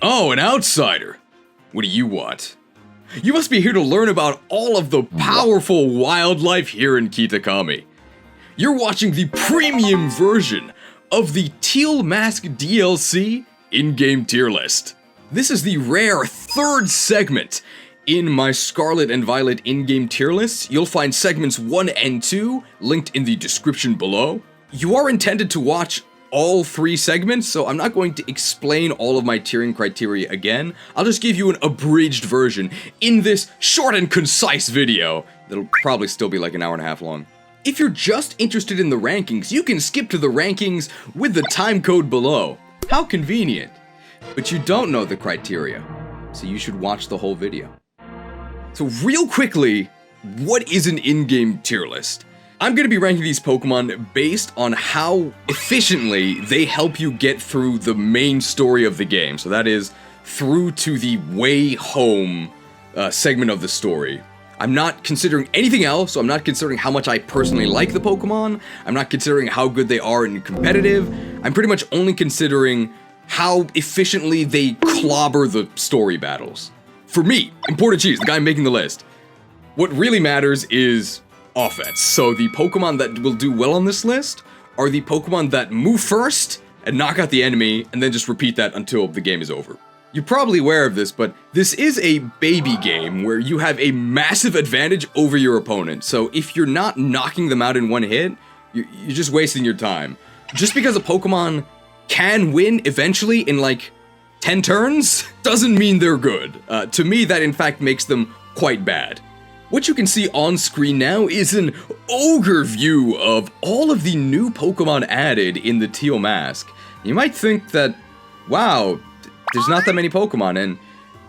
Oh, an outsider! What do you want? You must be here to learn about all of the powerful wildlife here in Kitakami. You're watching the premium version of the Teal Mask DLC in-game tier list. This is the rare third segment in my Scarlet and Violet in-game tier list. You'll find segments 1 and 2 linked in the description below. You are intended to watch all 3 segments, so I'm not going to explain all of my tiering criteria again. I'll just give you an abridged version in this short and concise video that'll probably still be like an hour and a half long. If you're just interested in the rankings, you can skip to the rankings with the time code below. How convenient. But you don't know the criteria, so you should watch the whole video. So real quickly, what is an in-game tier list? I'm going to be ranking these Pokemon based on how efficiently they help you get through the main story of the game. So that is through to the way home segment of the story. I'm not considering anything else, so I'm not considering how much I personally like the Pokemon. I'm not considering how good they are in competitive. I'm pretty much only considering how efficiently they clobber the story battles. For me, Imported Cheese, the guy making the list, what really matters is offense. So the Pokemon that will do well on this list are the Pokemon that move first and knock out the enemy and then just repeat that until the game is over. You're probably aware of this, but this is a baby game where you have a massive advantage over your opponent. So if you're not knocking them out in one hit, you're just wasting your time. Just because a Pokemon can win eventually in like 10 turns doesn't mean they're good. To me, that in fact makes them quite bad. What you can see on screen now is an ogre view of all of the new Pokemon added in the Teal Mask. You might think that, wow, there's not that many Pokemon, and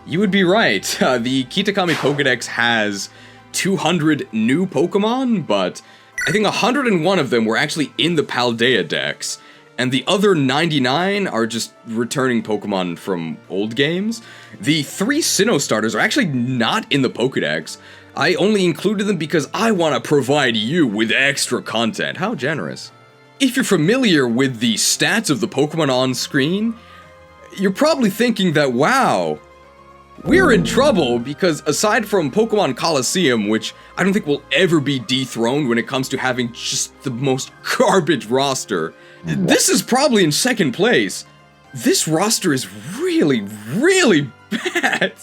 you would be right. The Kitakami Pokédex has 200 new Pokemon, but I think 101 of them were actually in the Paldea Dex, and the other 99 are just returning Pokemon from old games. The 3 Sinnoh starters are actually not in the Pokédex. I only included them because I want to provide you with extra content. How generous. If you're familiar with the stats of the Pokemon on screen, you're probably thinking that, wow, we're in trouble because aside from Pokemon Coliseum, which I don't think will ever be dethroned when it comes to having just the most garbage roster, this is probably in second place. This roster is really, really bad.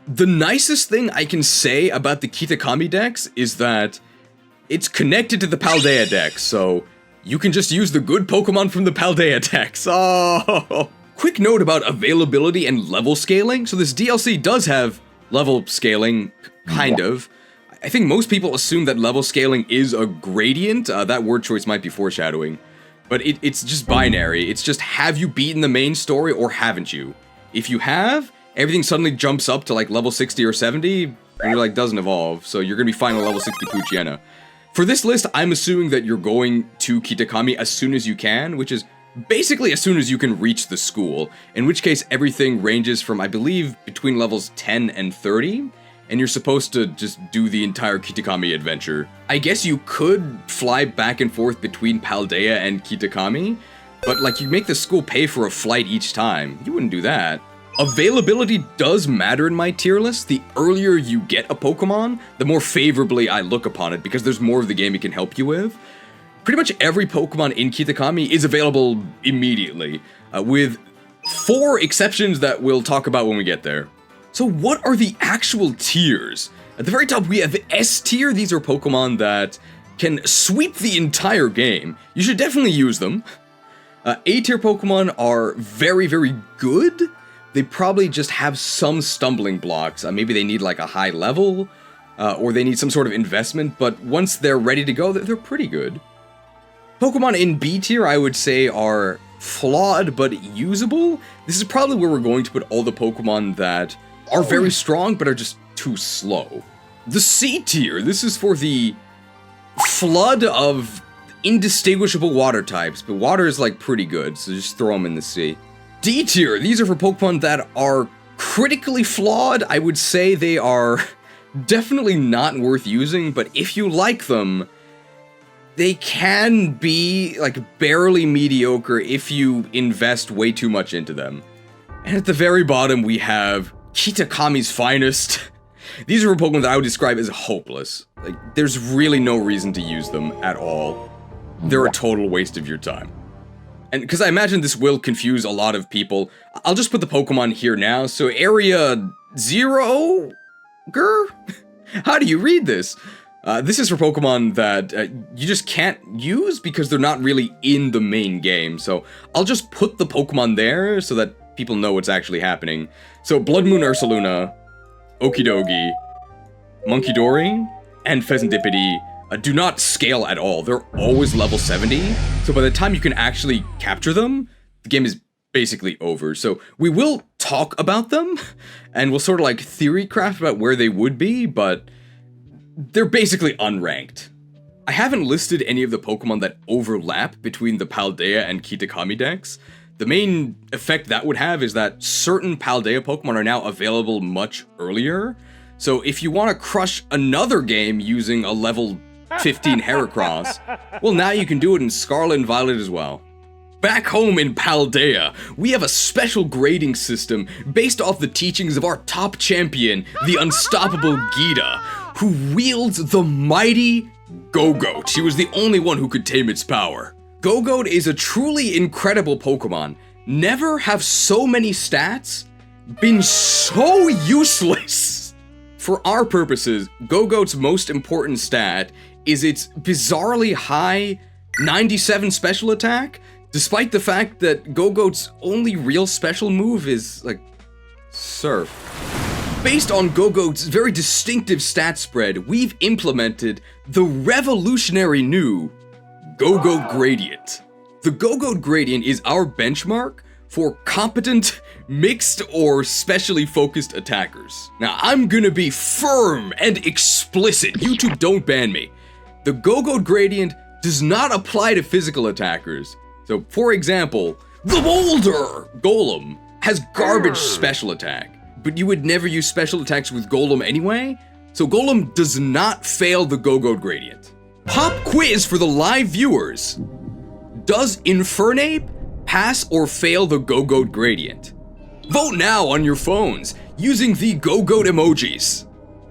The nicest thing I can say about the Kitakami Dex is that it's connected to the Paldea Dex, so you can just use the good Pokemon from the Paldea Dex. Oh! Quick note about availability and level scaling. So this DLC does have level scaling, kind of. I think most people assume that level scaling is a gradient. That word choice might be foreshadowing. But it's just binary. It's just, have you beaten the main story or haven't you? If you have, everything suddenly jumps up to like level 60 or 70, and you're like, doesn't evolve, so you're gonna be fine with level 60 Poochyena. For this list, I'm assuming that you're going to Kitakami as soon as you can, which is basically as soon as you can reach the school, in which case everything ranges from, I believe, between levels 10 and 30, and you're supposed to just do the entire Kitakami adventure. I guess you could fly back and forth between Paldea and Kitakami, but like, you make the school pay for a flight each time. You wouldn't do that. Availability does matter in my tier list. The earlier you get a Pokemon, the more favorably I look upon it, because there's more of the game it can help you with. Pretty much every Pokemon in Kitakami is available immediately, with 4 exceptions that we'll talk about when we get there. So what are the actual tiers? At the very top we have S tier. These are Pokemon that can sweep the entire game. You should definitely use them. A tier Pokemon are very, very good. They probably just have some stumbling blocks. Maybe they need like a high level, or they need some sort of investment, but once they're ready to go, they're pretty good. Pokemon in B tier, I would say, are flawed but usable. This is probably where we're going to put all the Pokemon that are very strong but are just too slow. The C tier, this is for the flood of indistinguishable water types, but water is like pretty good, so just throw them in the sea. D tier, these are for Pokemon that are critically flawed. I would say they are definitely not worth using, but if you like them, they can be like barely mediocre if you invest way too much into them. And at the very bottom we have Kitakami's finest. These are Pokemon that I would describe as hopeless. Like, there's really no reason to use them at all. They're a total waste of your time. And because I imagine this will confuse a lot of people, I'll just put the Pokemon here now. So Area 0? Grr? How do you read this? This is for Pokemon that you just can't use because they're not really in the main game. So I'll just put the Pokemon there so that people know what's actually happening. So Blood Moon Ursaluna, Okidogi, Munkidori, and Pheasantipede do not scale at all. They're always level 70, so by the time you can actually capture them, the game is basically over. So we will talk about them, and we'll sort of like theory craft about where they would be, but they're basically unranked. I haven't listed any of the Pokemon that overlap between the Paldea and Kitakami decks. The main effect that would have is that certain Paldea Pokemon are now available much earlier. So if you want to crush another game using a level 15 Heracross, well, now you can do it in Scarlet and Violet as well. Back home in Paldea, we have a special grading system based off the teachings of our top champion, the unstoppable Gita, who wields the mighty Gogoat. She was the only one who could tame its power. Gogoat is a truly incredible Pokemon. Never have so many stats been so useless. For our purposes, Gogoat's most important stat is its bizarrely high 97 special attack, despite the fact that Gogoat's only real special move is, like, Surf. Based on Gogoat's very distinctive stat spread, we've implemented the revolutionary new Gogoat Gradient. The Gogoat Gradient is our benchmark for competent, mixed, or specially focused attackers. Now, I'm gonna be firm and explicit. YouTube, don't ban me. The Gogoat Gradient does not apply to physical attackers. So, for example, the Boulder Golem has garbage special attack, but you would never use special attacks with Golem anyway, so Golem does not fail the Gogoat Gradient. Pop quiz for the live viewers. Does Infernape pass or fail the Gogoat Gradient? Vote now on your phones using the Gogoat emojis.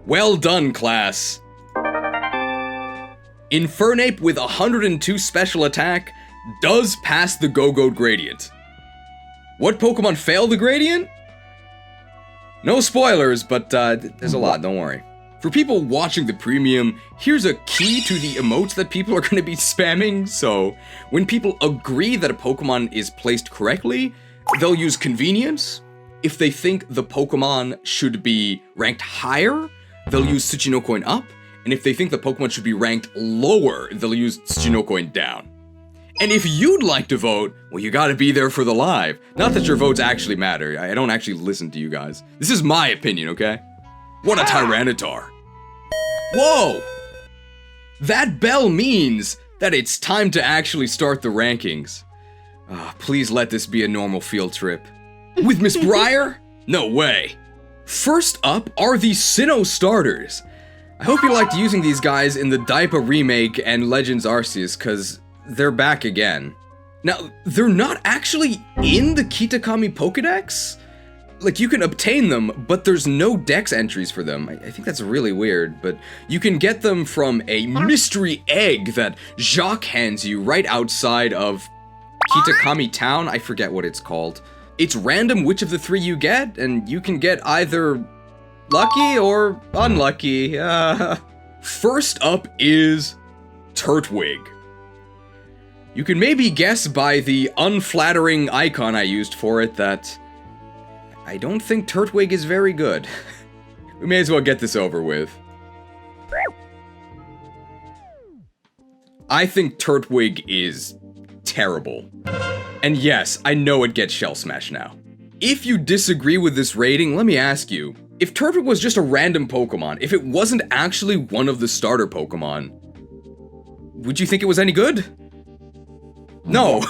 Well done, class. Infernape with 102 special attack does pass the Gogoat Gradient. What Pokemon fail the Gradient? No spoilers, but there's a lot, don't worry. For people watching the premium, here's a key to the emotes that people are going to be spamming. So when people agree that a Pokemon is placed correctly, they'll use convenience. If they think the Pokemon should be ranked higher, they'll use Tsuchino Up. And if they think the Pokemon should be ranked lower, they'll use Tsuchino down. And if you'd like to vote, well, you gotta be there for the live. Not that your votes actually matter. I don't actually listen to you guys. This is my opinion, okay? What a Tyranitar. Whoa! That bell means that it's time to actually start the rankings. Please let this be a normal field trip. With Miss Briar? No way. First up are the Sinnoh starters. I hope you liked using these guys in the Daipa remake and Legends Arceus, cause they're back again. Now, they're not actually in the Kitakami Pokédex, Like, you can obtain them, but there's no dex entries for them. I think that's really weird, but you can get them from a mystery egg that Jacques hands you right outside of Kitakami Town. I forget what it's called. It's random which of the three you get, and you can get either lucky or unlucky. First up is Turtwig. You can maybe guess by the unflattering icon I used for it that I don't think Turtwig is very good. We may as well get this over with. I think Turtwig is terrible. And yes, I know it gets Shell Smash now. If you disagree with this rating, let me ask you, if Turtwig was just a random Pokemon, if it wasn't actually one of the starter Pokemon, would you think it was any good? No.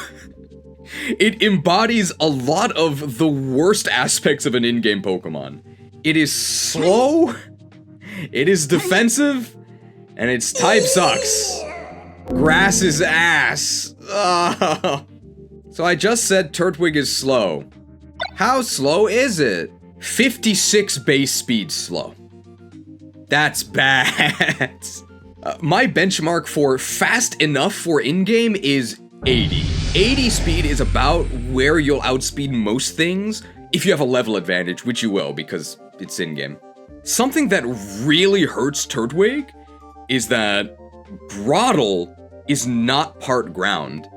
It embodies a lot of the worst aspects of an in-game Pokemon. It is slow, it is defensive, and its type sucks. Grass is ass. Ugh. So I just said Turtwig is slow. How slow is it? 56 base speed slow. That's bad. My benchmark for fast enough for in-game is 80. 80 speed is about where you'll outspeed most things if you have a level advantage, which you will because it's in-game. Something that really hurts Turtwig is that Grotle is not part ground.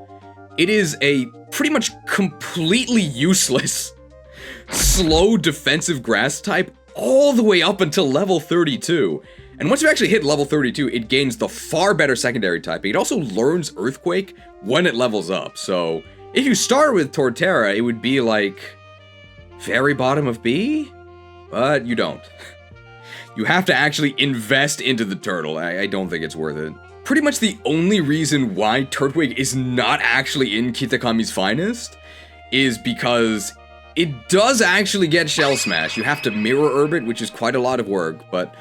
It is a pretty much completely useless slow defensive grass type all the way up until level 32. And once you actually hit level 32, it gains the far better secondary typing. It also learns Earthquake when it levels up. So if you start with Torterra, it would be like very bottom of B, but you don't. You have to actually invest into the turtle. I don't think it's worth it. Pretty much the only reason why Turtwig is not actually in Kitakami's finest is because it does actually get Shell Smash. You have to Mirror Herb it, which is quite a lot of work, but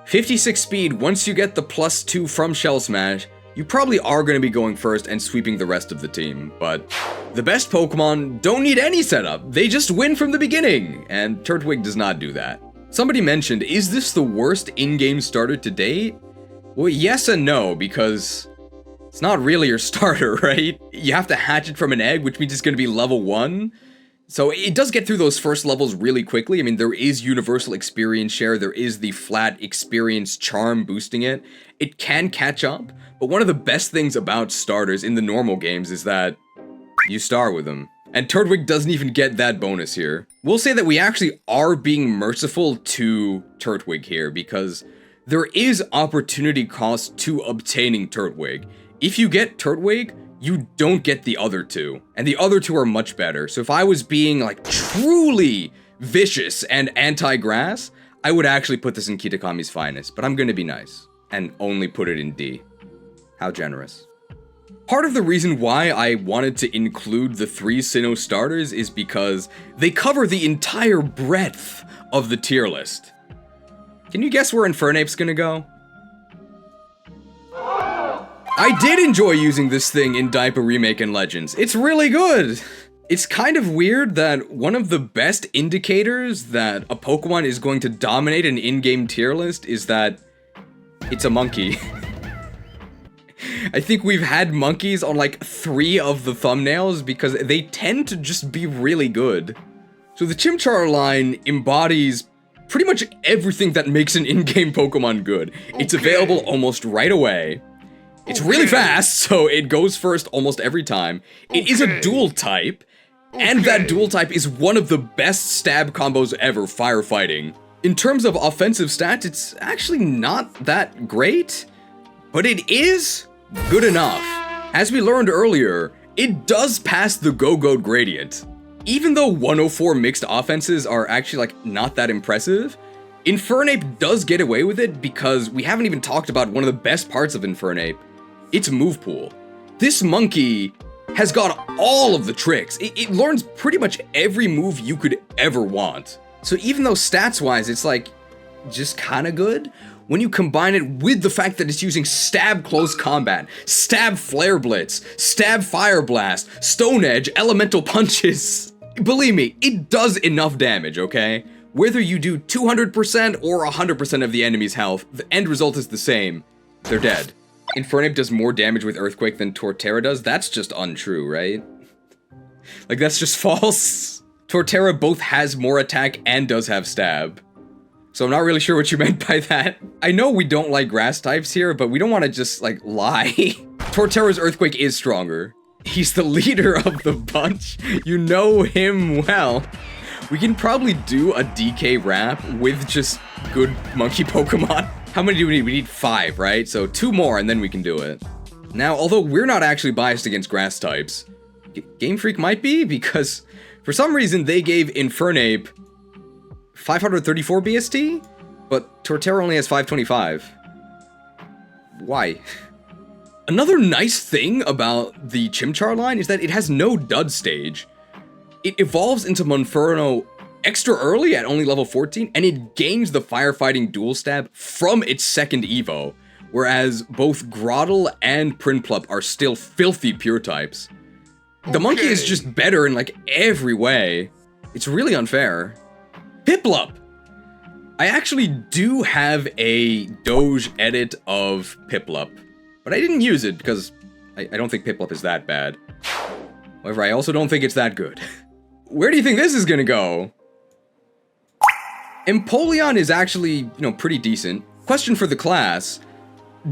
56 speed, once you get the +2 from Shell Smash, you probably are going to be going first and sweeping the rest of the team, but the best Pokemon don't need any setup. They just win from the beginning, and Turtwig does not do that. Somebody mentioned, is this the worst in-game starter to date? Well, yes and no, because it's not really your starter, right? You have to hatch it from an egg, which means it's going to be level 1. So it does get through those first levels really quickly. I mean, there is universal experience share, there is the flat experience charm boosting it. It can catch up, but one of the best things about starters in the normal games is that you start with them. And Turtwig doesn't even get that bonus here. We'll say that we actually are being merciful to Turtwig here, because there is opportunity cost to obtaining Turtwig. If you get Turtwig, you don't get the other two, and the other two are much better. So if I was being like truly vicious and anti-grass, I would actually put this in Kitakami's finest, but I'm gonna be nice and only put it in D. How generous. Part of the reason why I wanted to include the 3 Sinnoh starters is because they cover the entire breadth of the tier list. Can you guess where Infernape's gonna go? I did enjoy using this thing in Diaper Remake and Legends. It's really good! It's kind of weird that one of the best indicators that a Pokemon is going to dominate an in-game tier list is that it's a monkey. I think we've had monkeys on like 3 of the thumbnails because they tend to just be really good. So the Chimchar line embodies pretty much everything that makes an in-game Pokemon good. It's available almost right away. It's really fast, so it goes first almost every time. It is a dual type, and that dual type is one of the best stab combos ever firefighting. In terms of offensive stats, it's actually not that great, but it is good enough. As we learned earlier, it does pass the Go-Goat gradient. Even though 104 mixed offenses are actually like not that impressive, Infernape does get away with it because we haven't even talked about one of the best parts of Infernape. Its move pool. This monkey has got all of the tricks. It learns pretty much every move you could ever want. So even though stats-wise it's like just kinda good, when you combine it with the fact that it's using Stab Close Combat, Stab Flare Blitz, Stab Fire Blast, Stone Edge, Elemental Punches, Believe me, it does enough damage, okay? Whether you do 200% or 100% of the enemy's health, the end result is the same. They're dead. Infernape does more damage with Earthquake than Torterra does? That's just untrue, right? Like, that's just false. Torterra both has more attack and does have stab. So I'm not really sure what you meant by that. I know we don't like grass types here, but we don't want to just, like, lie. Torterra's Earthquake is stronger. He's the leader of the bunch. You know him well. We can probably do a DK wrap with just good monkey Pokemon. How many do we need? We need 5, right? So 2 more and then we can do it. Now, although we're not actually biased against grass types, Game Freak might be, because for some reason they gave Infernape 534 BST, but Torterra only has 525. Why? Another nice thing about the Chimchar line is that it has no dud stage. It evolves into Monferno extra early at only level 14, and it gains the firefighting dual stab from its second evo, whereas both Groddle and Prinplup are still filthy pure types. The monkey is just better in like every way. It's really unfair. Piplup! I actually do have a Doge edit of Piplup, but I didn't use it because I don't think Piplup is that bad. However, I also don't think it's that good. Where do you think this is gonna go? Empoleon is actually, pretty decent. Question for the class.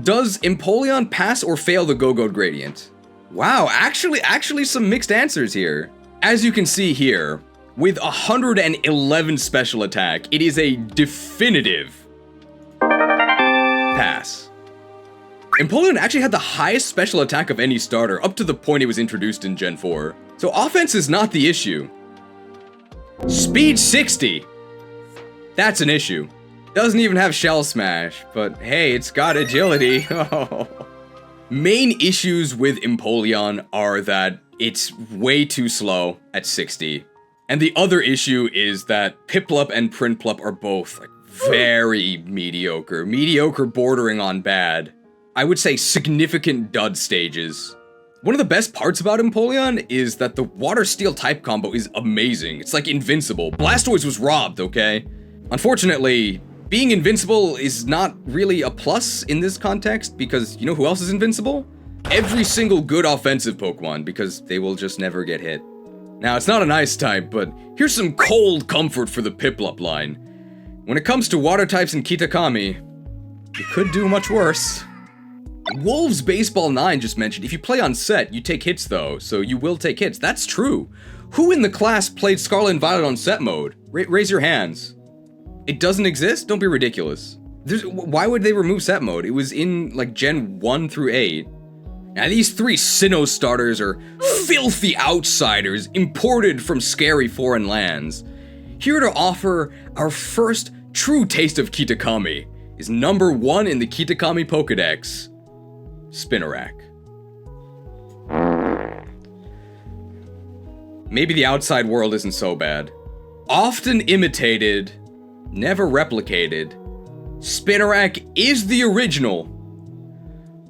Does Empoleon pass or fail the Go-Goat Gradient? Wow, actually some mixed answers here. As you can see here, with 111 special attack, it is a definitive pass. Empoleon actually had the highest special attack of any starter, up to the point it was introduced in Gen 4. So offense is not the issue. Speed 60. That's an issue. Doesn't even have Shell Smash, but hey, it's got agility. Main issues with Empoleon are that it's way too slow at 60. And the other issue is that Piplup and Prinplup are both like very mediocre. Mediocre bordering on bad. I would say significant dud stages. One of the best parts about Empoleon is that the Water Steel type combo is amazing. It's like invincible. Blastoise was robbed, okay? Unfortunately, being invincible is not really a plus in this context, because you know who else is invincible? Every single good offensive Pokemon, because they will just never get hit. Now, it's not an ice type, but here's some cold comfort for the Piplup line. When it comes to water types in Kitakami, you could do much worse. Wolves Baseball 9 just mentioned, if you play on set, you take hits though, so you will take hits. That's true. Who in the class played Scarlet and Violet on set mode? Raise your hands. It doesn't exist? Don't be ridiculous. Why would they remove set mode? It was in, like, Gen 1 through 8. Now, these 3 Sinnoh starters are filthy outsiders imported from scary foreign lands. Here to offer our first true taste of Kitakami is number 1 in the Kitakami Pokedex, Spinarak. Maybe the outside world isn't so bad. Often imitated, never replicated, Spinarak is the original.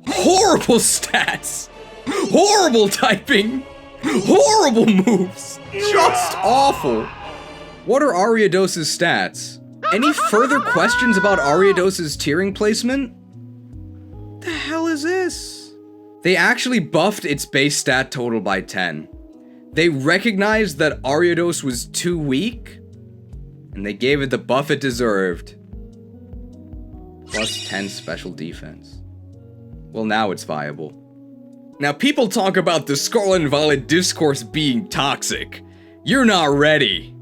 Horrible stats! Horrible typing! Horrible moves! Just awful! What are Ariados's stats? Any further questions about Ariados's tiering placement? The hell is this? They actually buffed its base stat total by 10. They recognized that Ariados was too weak, and they gave it the buff it deserved. Plus 10 special defense. Well, now it's viable. Now, people talk about the Scarlet and Violet discourse being toxic. You're not ready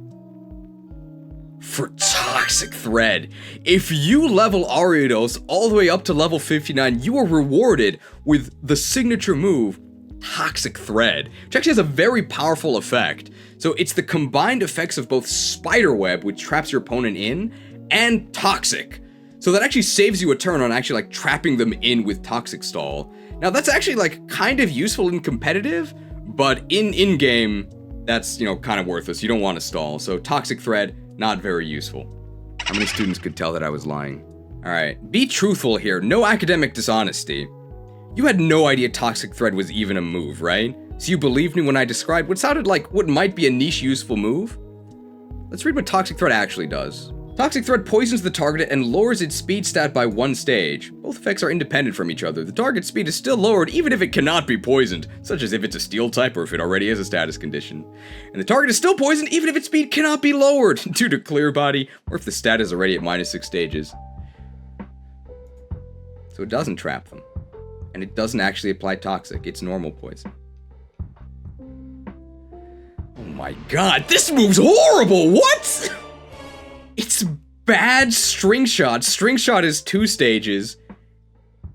for Toxic Thread. If you level Ariados all the way up to level 59, you are rewarded with the signature move, Toxic Thread, which actually has a very powerful effect. So it's the combined effects of both Spiderweb, which traps your opponent in, and Toxic. So that actually saves you a turn on actually like trapping them in with Toxic Stall. Now that's actually like kind of useful in competitive, but in-game, that's, kind of worthless. You don't want to stall. So Toxic Thread, not very useful. How many students could tell that I was lying? All right, be truthful here. No academic dishonesty. You had no idea Toxic Thread was even a move, right? So you believed me when I described what sounded like what might be a niche useful move? Let's read what Toxic Threat actually does. Toxic Threat poisons the target and lowers its speed stat by 1 stage. Both effects are independent from each other. The target's speed is still lowered even if it cannot be poisoned, such as if it's a steel type or if it already has a status condition. And the target is still poisoned even if its speed cannot be lowered due to Clear Body or if the stat is already at -6 stages. So it doesn't trap them. And it doesn't actually apply Toxic, it's normal poison. Oh my god, this move's horrible! What?! It's bad String Shot. String Shot is 2 stages.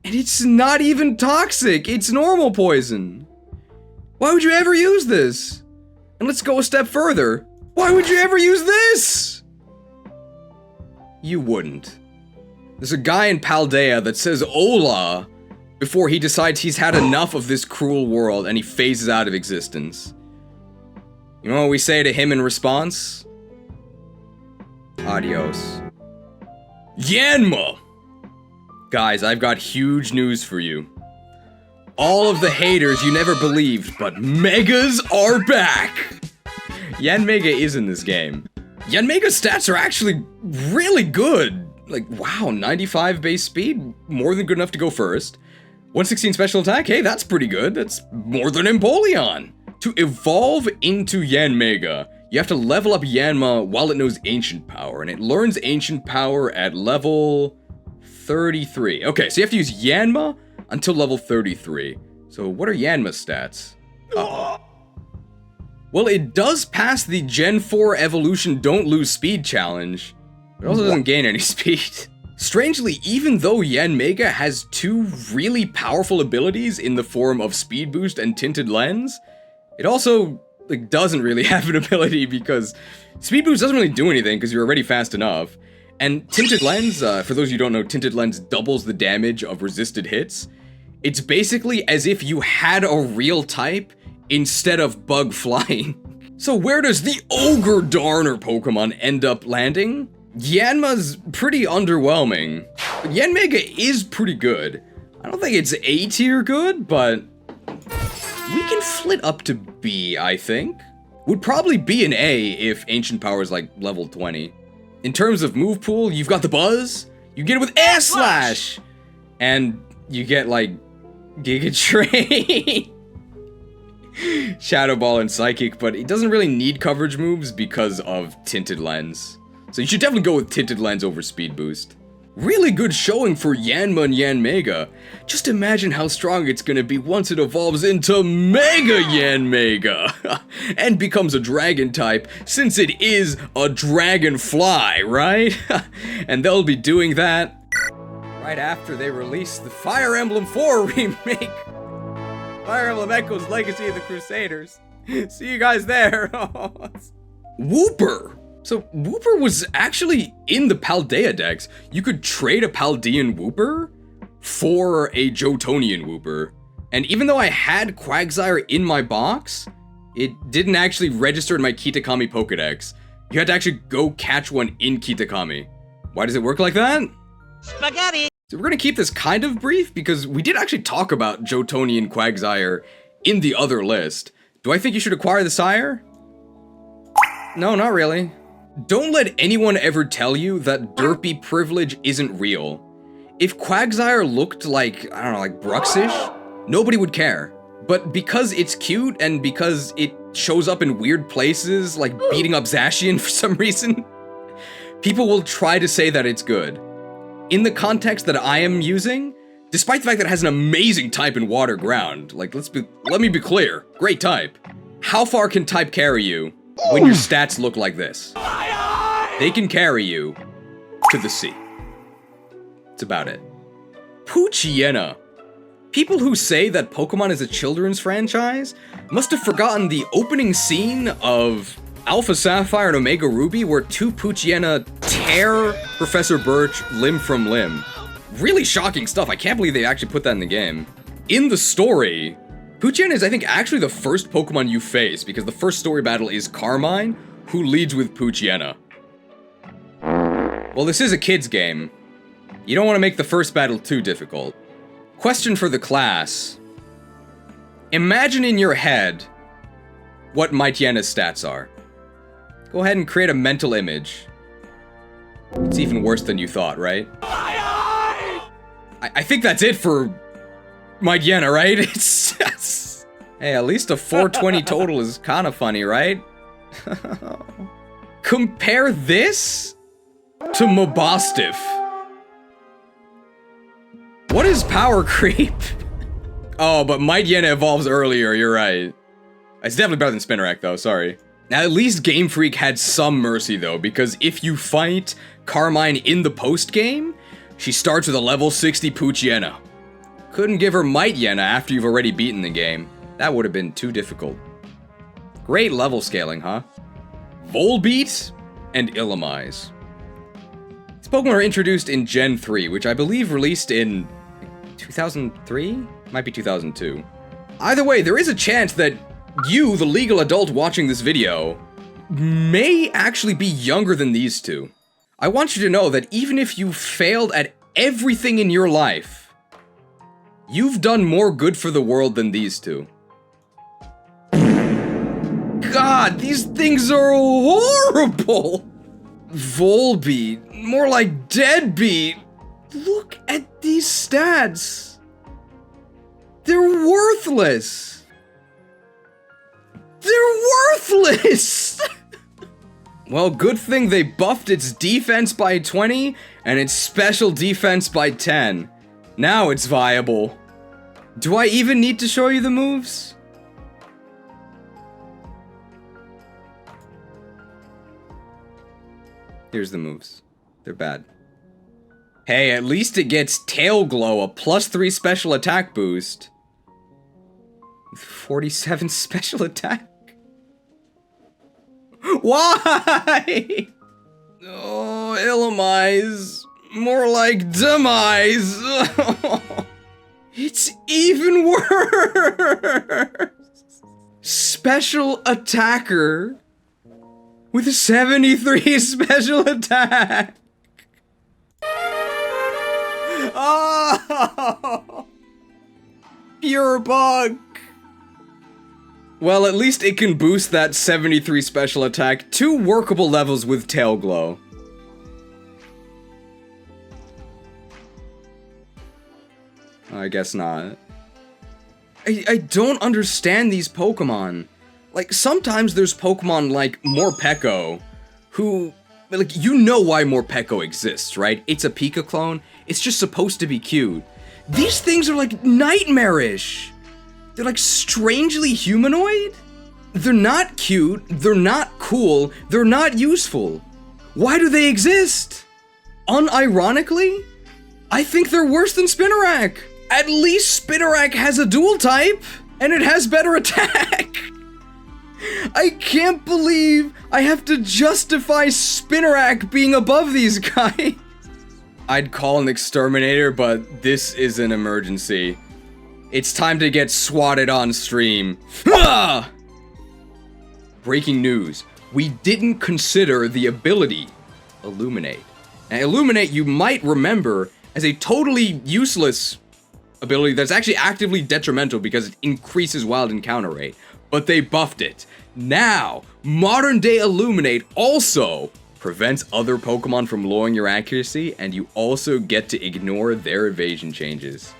And it's not even Toxic, it's normal poison. Why would you ever use this? And let's go a step further. Why would you ever use this? You wouldn't. There's a guy in Paldea that says "Hola" before he decides he's had enough of this cruel world and he phases out of existence. You know what we say to him in response? Adios. Yanma! Guys, I've got huge news for you. All of the haters you never believed, but Megas are back! Yanmega is in this game. Yanmega's stats are actually really good. Like, wow, 95 base speed, more than good enough to go first. 116 special attack, hey, that's pretty good. That's more than Empoleon. To evolve into Yanmega, you have to level up Yanma while it knows Ancient Power, and it learns Ancient Power at level 33. Okay, so you have to use Yanma until level 33. So what are Yanma's stats? Well, it does pass the Gen 4 Evolution Don't Lose Speed challenge, but it also doesn't gain any speed. Strangely, even though Yanmega has 2 really powerful abilities in the form of Speed Boost and Tinted Lens, it also doesn't really have an ability because Speed Boost doesn't really do anything because you're already fast enough. And Tinted Lens, for those of you who don't know, Tinted Lens doubles the damage of resisted hits. It's basically as if you had a real type instead of bug flying. So where does the Ogre Darner Pokemon end up landing? Yanma's pretty underwhelming. But Yanmega is pretty good. I don't think it's A tier good, but we can flit up to B, I think. Would probably be an A if Ancient Power is like level 20. In terms of move pool, you've got the Buzz, you get it with Air Slash, and you get like Giga Train, Shadow Ball, and Psychic, but it doesn't really need coverage moves because of Tinted Lens. So you should definitely go with Tinted Lens over Speed Boost. Really good showing for Yanma and Yanmega. Just imagine how strong it's gonna be once it evolves into Mega Yanmega and becomes a dragon type, since it is a dragonfly, right? And they'll be doing that right after they release the Fire Emblem 4 remake. Fire Emblem Echoes Legacy of the Crusaders. See you guys there. Wooper! So, Wooper was actually in the Paldea decks. You could trade a Paldean Wooper for a Jotonian Wooper. And even though I had Quagsire in my box, it didn't actually register in my Kitakami Pokedex. You had to actually go catch one in Kitakami. Why does it work like that? Spaghetti! So we're gonna keep this kind of brief because we did actually talk about Jotonian Quagsire in the other list. Do I think you should acquire the sire? No, not really. Don't let anyone ever tell you that derpy privilege isn't real. If Quagsire looked like, I don't know, like Bruxish, nobody would care. But because it's cute and because it shows up in weird places, like beating up Zacian for some reason, people will try to say that it's good. In the context that I am using, despite the fact that it has an amazing type in Water Ground, like let me be clear, great type. How far can type carry you when your stats look like this? They can carry you to the sea. That's about it. Poochyena. People who say that Pokemon is a children's franchise must have forgotten the opening scene of Alpha Sapphire and Omega Ruby where 2 Poochyena tear Professor Birch limb from limb. Really shocking stuff. I can't believe they actually put that in the game. In the story, Poochyena is, I think, actually the first Pokemon you face because the first story battle is Carmine, who leads with Poochyena. Well, this is a kid's game. You don't want to make the first battle too difficult. Question for the class. Imagine in your head what Mightyena's stats are. Go ahead and create a mental image. It's even worse than you thought, right? I think that's it for Mightena, right? It's hey, at least a 420 total is kind of funny, right? Compare this to Mabostiff. What is power creep? Oh, but Mightena evolves earlier, you're right. It's definitely better than Spinarak, though, sorry. Now, at least Game Freak had some mercy, though, because if you fight Carmine in the post-game, she starts with a level 60 Poochyena. Couldn't give her Mightena after you've already beaten the game. That would have been too difficult. Great level scaling, huh? Volbeat and Illumise. These Pokemon were introduced in Gen 3, which I believe released in 2003? Might be 2002. Either way, there is a chance that you, the legal adult watching this video, may actually be younger than these two. I want you to know that even if you failed at everything in your life, you've done more good for the world than these two. God, these things are horrible! Volbeat, more like deadbeat. Look at these stats. They're worthless. They're worthless! Well, good thing they buffed its defense by 20 and its special defense by 10. Now it's viable. Do I even need to show you the moves? Here's the moves. They're bad. Hey, at least it gets Tail Glow, a +3 special attack boost. 47 special attack? Why? Oh, Illumise. More like Demise. It's even worse. Special attacker with a 73 special attack. Oh, pure bug. Well, at least it can boost that 73 special attack to workable levels with Tail Glow. I guess not. I don't understand these Pokemon. Like, sometimes there's Pokemon like Morpeko, who, like, you know why Morpeko exists, right? It's a Pika clone. It's just supposed to be cute. These things are, like, nightmarish. They're, like, strangely humanoid? They're not cute, they're not cool, they're not useful. Why do they exist? Unironically, I think they're worse than Spinarak. At least Spinarak has a dual type, and it has better attack. I can't believe I have to justify Spinarak being above these guys. I'd call an exterminator, but this is an emergency. It's time to get swatted on stream. Ah! Breaking news. We didn't consider the ability Illuminate. Now, Illuminate, you might remember as a totally useless ability that's actually actively detrimental because it increases wild encounter rate. But they buffed it. Now, modern day Illuminate also prevents other Pokemon from lowering your accuracy, and you also get to ignore their evasion changes.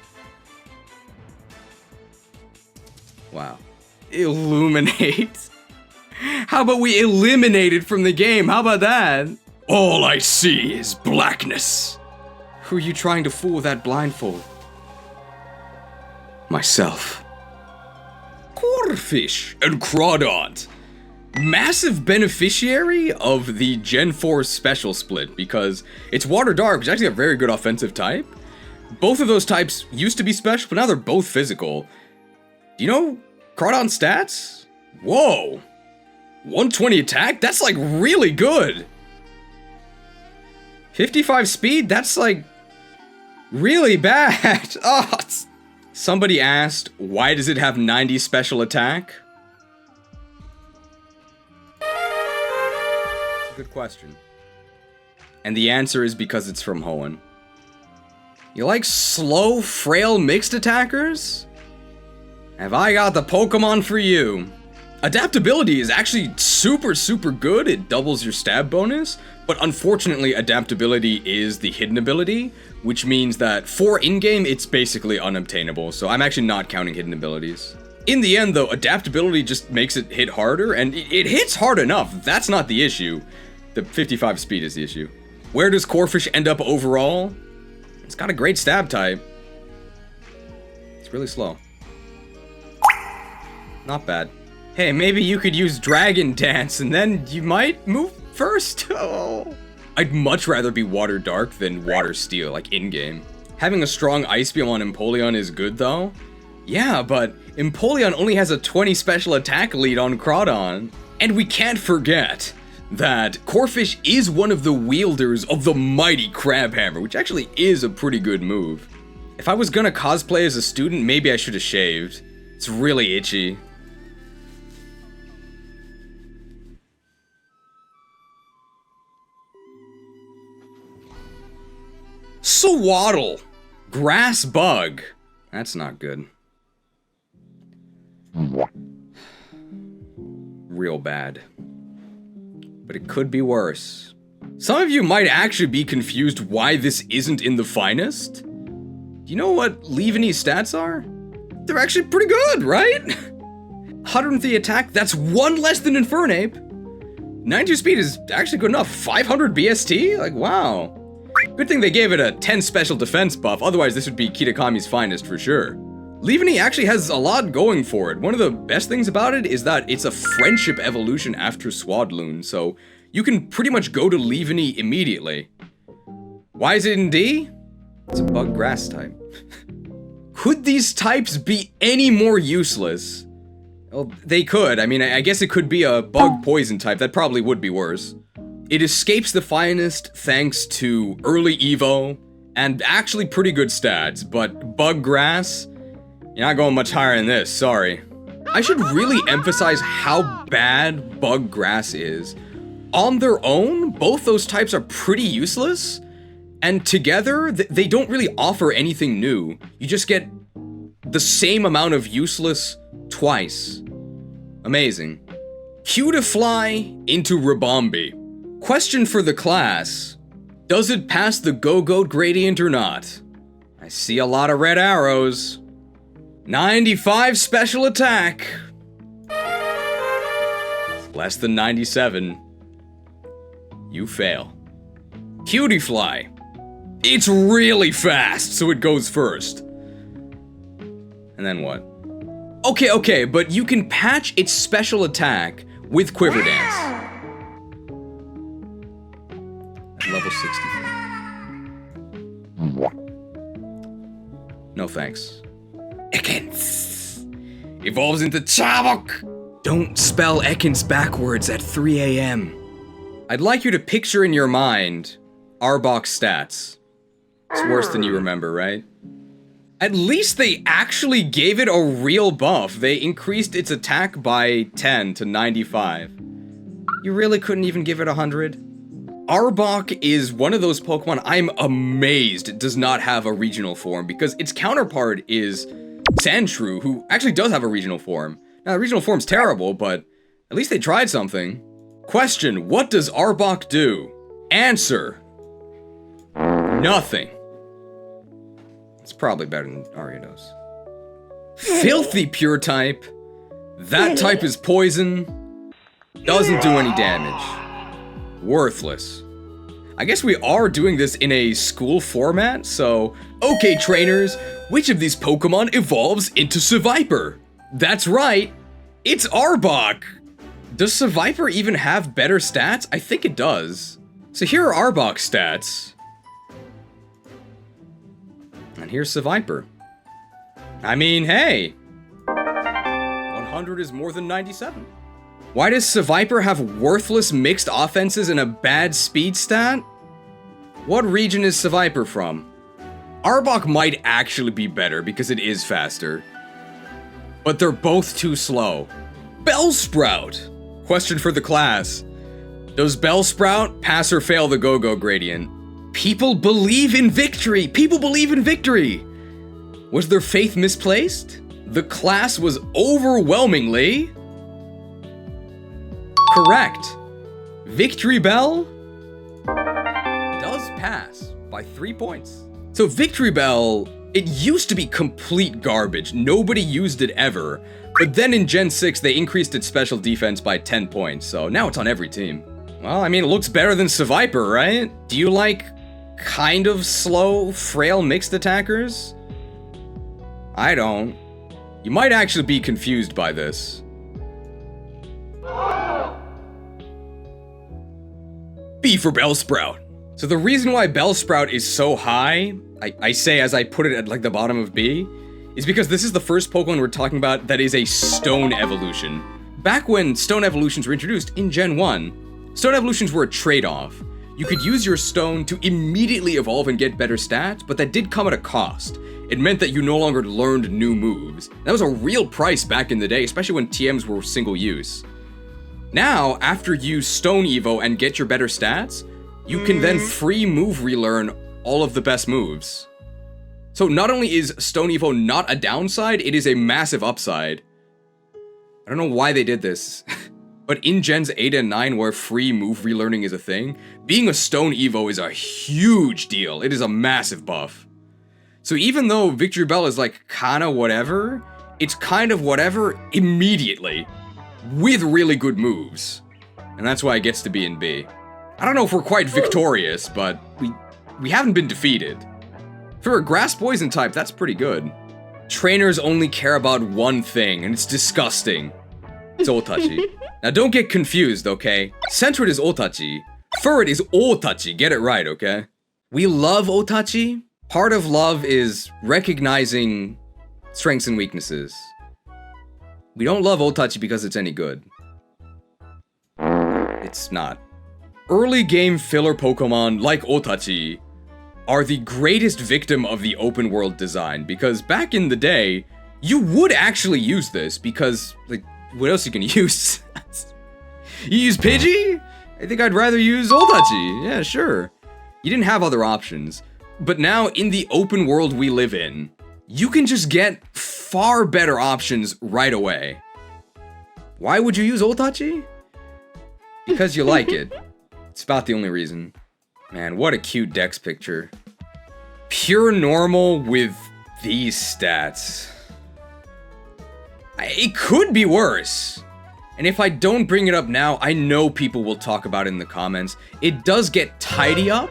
Wow. Illuminate. How about we eliminate it from the game? How about that? All I see is blackness. Who are you trying to fool with that blindfold? Myself. Corphish and Crawdont. Massive beneficiary of the Gen 4 special split because it's Water Dark, which is actually a very good offensive type. Both of those types used to be special, but now they're both physical. Do you know Crawdon's stats? Whoa. 120 attack? That's like really good. 55 speed? That's like really bad. Oh, somebody asked, why does it have 90 special attack? Good question. And the answer is because it's from Hoenn. You like slow, frail, mixed attackers? Have I got the Pokemon for you? Adaptability is actually super good. It doubles your stab bonus, but unfortunately adaptability is the hidden ability, which means that for in-game it's basically unobtainable, so I'm actually not counting hidden abilities. In the end though, adaptability just makes it hit harder, and it hits hard enough. That's not the issue. The 55 speed is the issue. Where does Corphish end up overall? It's got a great stab type. It's really slow. Not bad. Hey, maybe you could use Dragon Dance and then you might move first. Oh. I'd much rather be Water Dark than Water Steel, like in-game. Having a strong Ice Beam on Empoleon is good though. Yeah, but Empoleon only has a 20 special attack lead on Crawdon. And we can't forget that Corphish is one of the wielders of the mighty Crab Hammer, which actually is a pretty good move. If I was gonna cosplay as a student, maybe I should have shaved. It's really itchy. Sewaddle. Grass Bug. That's not good. Real bad. But it could be worse. Some of you might actually be confused why this isn't in the finest. Do you know what Leaveny's stats are? They're actually pretty good, right? 103 attack, that's one less than Infernape. 92 speed is actually good enough. 500 BST? Like, wow. Good thing they gave it a 10 special defense buff, otherwise this would be Kitakami's finest for sure. Leaveny actually has a lot going for it. One of the best things about it is that it's a friendship evolution after Swadloon, so you can pretty much go to Leaveny immediately. Why is it in D? It's a bug grass type. Could these types be any more useless? Well, they could. I mean, I guess it could be a bug poison type. That probably would be worse. It escapes the finest thanks to early Evo and actually pretty good stats, but bug grass, you're not going much higher than this, sorry. I should really emphasize how bad bug grass is. On their own, both those types are pretty useless, and together, they don't really offer anything new. You just get the same amount of useless twice. Amazing. Cutiefly into Ribombee. Question for the class. Does it pass the Go-Goat gradient or not? I see a lot of red arrows. 95 special attack. Less than 97. You fail. Cutiefly. It's really fast, so it goes first. And then what? Okay, but you can patch its special attack with Quiver Dance. At level 64. No thanks. Ekans evolves into Chabok. Don't spell Ekans backwards at 3 a.m. I'd like you to picture in your mind Arbok's stats. It's worse than you remember, right? At least they actually gave it a real buff. They increased its attack by 10 to 95. You really couldn't even give it 100? Arbok is one of those Pokemon I'm amazed it does not have a regional form, because its counterpart is Sandshrew, who actually does have a regional form. Now, the regional form's terrible, but at least they tried something. Question, what does Arbok do? Answer, nothing. It's probably better than Ariados. Filthy Pure type. That type is poison. Doesn't do any damage. Worthless. I guess we are doing this in a school format, so... Okay, trainers, which of these Pokemon evolves into Seviper? That's right, it's Arbok! Does Seviper even have better stats? I think it does. So here are Arbok's stats. And here's Seviper. I mean, hey! 100 is more than 97. Why does Seviper have worthless mixed offenses and a bad speed stat? What region is Seviper from? Arbok might actually be better because it is faster. But they're both too slow. Bellsprout! Question for the class. Does Bellsprout pass or fail the Go-Go gradient? People believe in victory! People believe in victory! Was their faith misplaced? The class was overwhelmingly correct. Victory Bell does pass by 3 points. So Victory Bell, it used to be complete garbage. Nobody used it ever. But then in Gen 6, they increased its special defense by 10 points, so now it's on every team. Well, I mean, it looks better than Seviper, right? Do you like kind of slow, frail mixed attackers? I don't. You might actually be confused by this. B for Bellsprout. So the reason why Bellsprout is so high, I say as I put it at like the bottom of B, is because this is the first Pokemon we're talking about that is a Stone evolution. Back when Stone evolutions were introduced in Gen 1, Stone evolutions were a trade-off. You could use your Stone to immediately evolve and get better stats, but that did come at a cost. It meant that you no longer learned new moves. That was a real price back in the day, especially when TMs were single use. Now, after you Stone Evo and get your better stats, you can then free move relearn all of the best moves. So not only is Stone Evo not a downside, it is a massive upside. I don't know why they did this. But in Gens 8 and 9, where free move relearning is a thing, being a Stone Evo is a huge deal. It is a massive buff. So even though Victory Bell is like kinda whatever, it's kind of whatever immediately, with really good moves. And that's why it gets to be in B. I don't know if we're quite victorious, but we haven't been defeated. For a Grass Poison type, that's pretty good. Trainers only care about one thing, and it's disgusting. It's OTACHI. Now don't get confused, okay? Sentret is OTACHI. Furret is OTACHI, get it right, okay? We love OTACHI. Part of love is recognizing strengths and weaknesses. We don't love OTACHI because it's any good. It's not. Early game filler Pokemon like OTACHI are the greatest victim of the open world design, because back in the day, you would actually use this because, like, what else you can use? You use Pidgey? I think I'd rather use OTACHI. Yeah, sure. You didn't have other options. But now, in the open world we live in, you can just get far better options right away. Why would you use OTACHI? Because you like it. It's about the only reason. Man, what a cute Dex picture. Pure normal with these stats. It could be worse. And if I don't bring it up now, I know people will talk about it in the comments. It does get Tidy Up,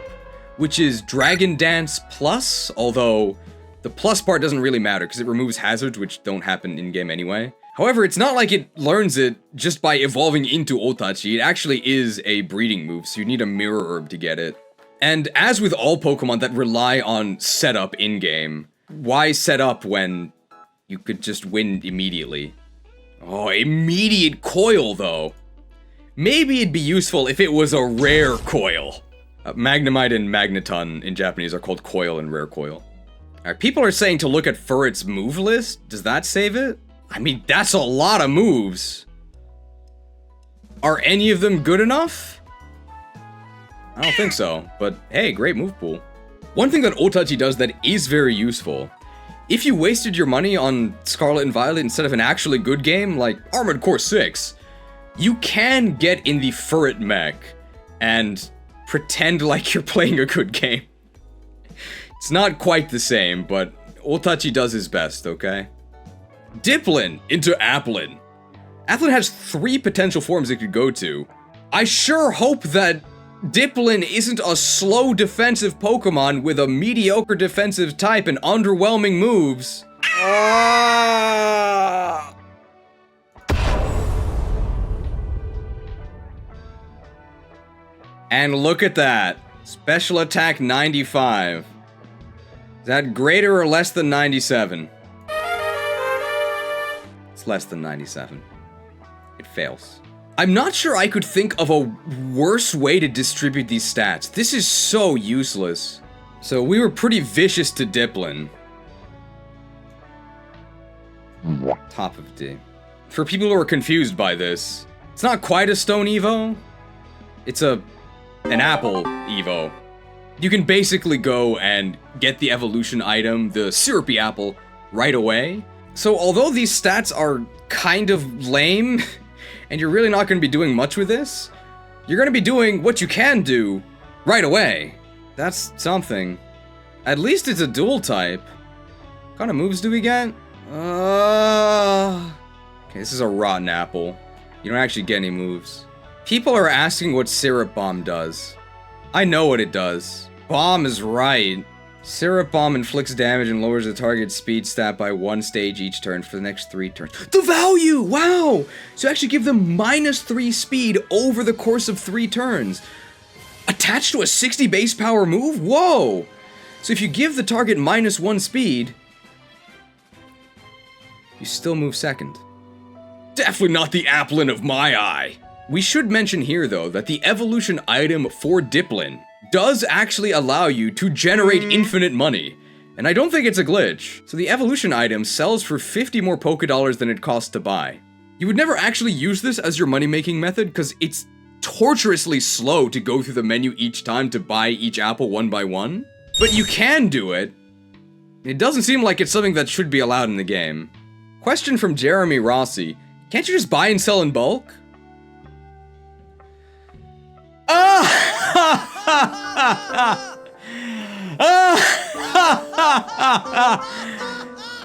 which is Dragon Dance Plus, although the plus part doesn't really matter because it removes hazards, which don't happen in-game anyway. However, it's not like it learns it just by evolving into OTACHI. It actually is a breeding move, so you need a Mirror Herb to get it. And as with all Pokemon that rely on setup in-game, why set up when you could just win immediately? Oh, immediate Coil, though. Maybe it'd be useful if it was a rare Coil. Magnemite and Magneton in Japanese are called Coil and Rare Coil. Alright, people are saying to look at Furret's move list. Does that save it? I mean, that's a lot of moves. Are any of them good enough? I don't think so, but hey, great move pool. One thing that OTACHI does that is very useful, if you wasted your money on Scarlet and Violet instead of an actually good game, like Armored Core 6, you can get in the Furret mech and pretend like you're playing a good game. It's not quite the same, but OTACHI does his best, okay? Diplin into Applin. Applin has 3 potential forms it could go to. I sure hope that Diplin isn't a slow defensive Pokemon with a mediocre defensive type and underwhelming moves. And look at that. Special attack 95. Is that greater or less than 97? It's less than 97. It fails. I'm not sure I could think of a worse way to distribute these stats. This is so useless. So we were pretty vicious to Diplin. Top of D. For people who are confused by this, it's not quite a Stone Evo. It's an Apple Evo. You can basically go and get the evolution item, the Syrupy Apple, right away. So although these stats are kind of lame, and you're really not going to be doing much with this, you're going to be doing what you can do right away. That's something. At least it's a dual type. What kind of moves do we get? Okay, this is a rotten apple. You don't actually get any moves. People are asking what Syrup Bomb does. I know what it does. Bomb is right. Syrup Bomb inflicts damage and lowers the target's speed stat by 1 stage each turn for the next 3 turns. The value! Wow! So actually give them -3 speed over the course of 3 turns. Attached to a 60 base power move? Whoa! So if you give the target -1 speed, you still move second. Definitely not the Applin of my eye. We should mention here, though, that the evolution item for Diplin does actually allow you to generate infinite money. And I don't think it's a glitch. So the evolution item sells for 50 more Pokédollars than it costs to buy. You would never actually use this as your money-making method, because it's torturously slow to go through the menu each time to buy each apple one by one. But you can do it. It doesn't seem like it's something that should be allowed in the game. Question from Jeremy Rossi. Can't you just buy and sell in bulk?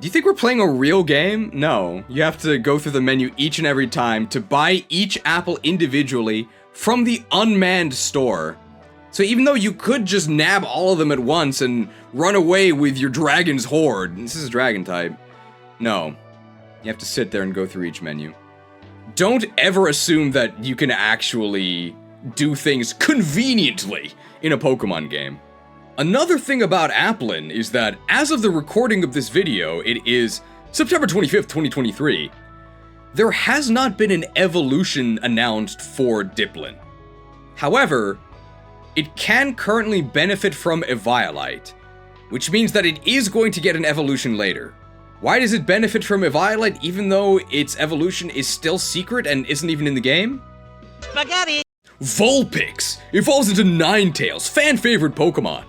Do you think we're playing a real game? No. You have to go through the menu each and every time to buy each apple individually from the unmanned store. So even though you could just nab all of them at once and run away with your dragon's horde, this is a dragon type. No. You have to sit there and go through each menu. Don't ever assume that you can actually do things conveniently in a Pokemon game. Another thing about Applin is that as of the recording of this video, it is September 25th, 2023, there has not been an evolution announced for Diplin. However, it can currently benefit from Eviolite, which means that it is going to get an evolution later. Why does it benefit from Eviolite even though its evolution is still secret and isn't even in the game? Spaghetti! Vulpix evolves into Ninetales, fan-favorite Pokemon.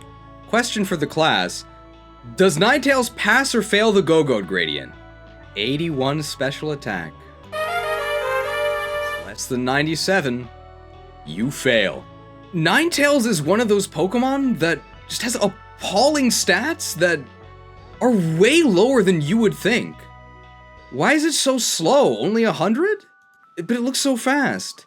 Question for the class. Does Ninetales pass or fail the Go-Goat gradient? 81 special attack. Less than 97. You fail. Ninetales is one of those Pokemon that just has appalling stats that are way lower than you would think. Why is it so slow? Only 100? But it looks so fast.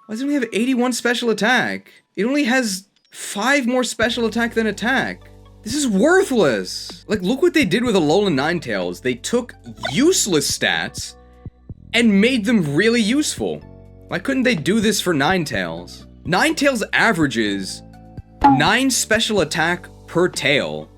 Why does it only have 81 special attack? It only has 5 more special attack than attack. This is worthless. Like, look what they did with Alolan Ninetales. They took useless stats and made them really useful. Why couldn't they do this for Ninetales? Ninetales averages 9 special attack per tail.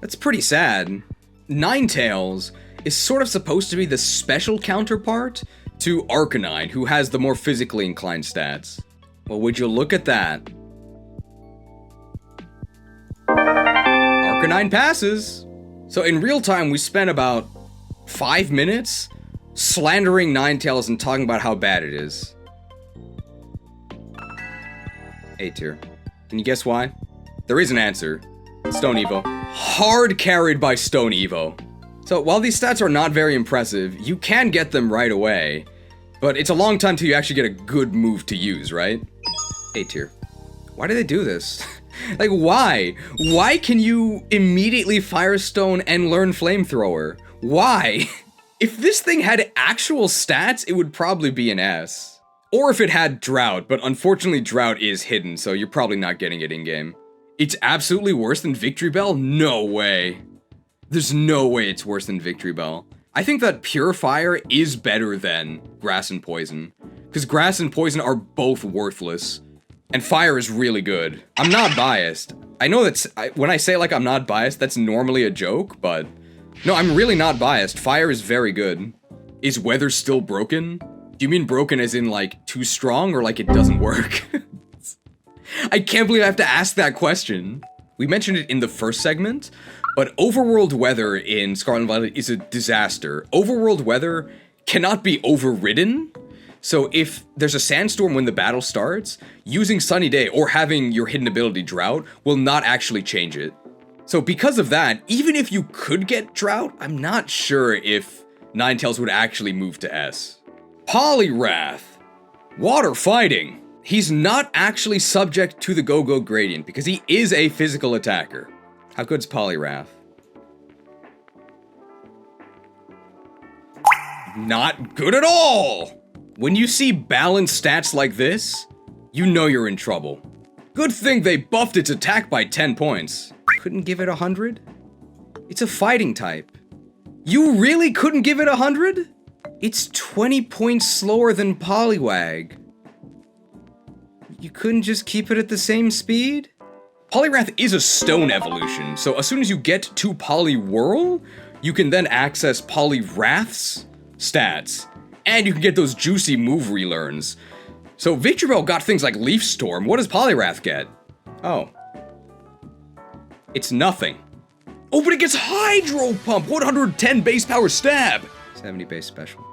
That's pretty sad. Ninetales is sort of supposed to be the special counterpart to Arcanine, who has the more physically inclined stats. Well, would you look at that? Arcanine passes. So in real time, we spent about 5 minutes slandering Ninetales and talking about how bad it is. A tier. Can you guess why? There is an answer. Stone Evo. Hard carried by Stone Evo. So while these stats are not very impressive, you can get them right away, but it's a long time till you actually get a good move to use, right? A tier. Why do they do this? Like, why? Why can you immediately Firestone and learn Flamethrower? Why? If this thing had actual stats, it would probably be an S. Or if it had Drought, but unfortunately Drought is hidden, so you're probably not getting it in-game. It's absolutely worse than Victory Bell? No way. There's no way it's worse than Victory Bell. I think that Pure Fire is better than Grass and Poison, because Grass and Poison are both worthless, and Fire is really good. I'm not biased. I know that's, when I say like I'm not biased, that's normally a joke, but no, I'm really not biased. Fire is very good. Is Weather still broken? Do you mean broken as in like too strong, or like it doesn't work? I can't believe I have to ask that question. We mentioned it in the first segment, but overworld weather in Scarlet and Violet is a disaster. Overworld weather cannot be overridden. So if there's a sandstorm when the battle starts, using Sunny Day or having your hidden ability Drought will not actually change it. So because of that, even if you could get Drought, I'm not sure if Ninetales would actually move to S. Poliwrath. Water fighting. He's not actually subject to the Go-Go Gradient because he is a physical attacker. How good's Poliwrath? Not good at all! When you see balanced stats like this, you know you're in trouble. Good thing they buffed its attack by 10 points. Couldn't give it 100? It's a fighting type. You really couldn't give it 100? It's 20 points slower than Poliwag. You couldn't just keep it at the same speed? Poliwrath is a stone evolution, so as soon as you get to Poliwhirl, you can then access Poliwrath's stats, and you can get those juicy move relearns. So Victreebel got things like Leaf Storm. What does Poliwrath get? Oh. It's nothing. Oh, but it gets Hydro Pump! 110 base power stab! 70 base special.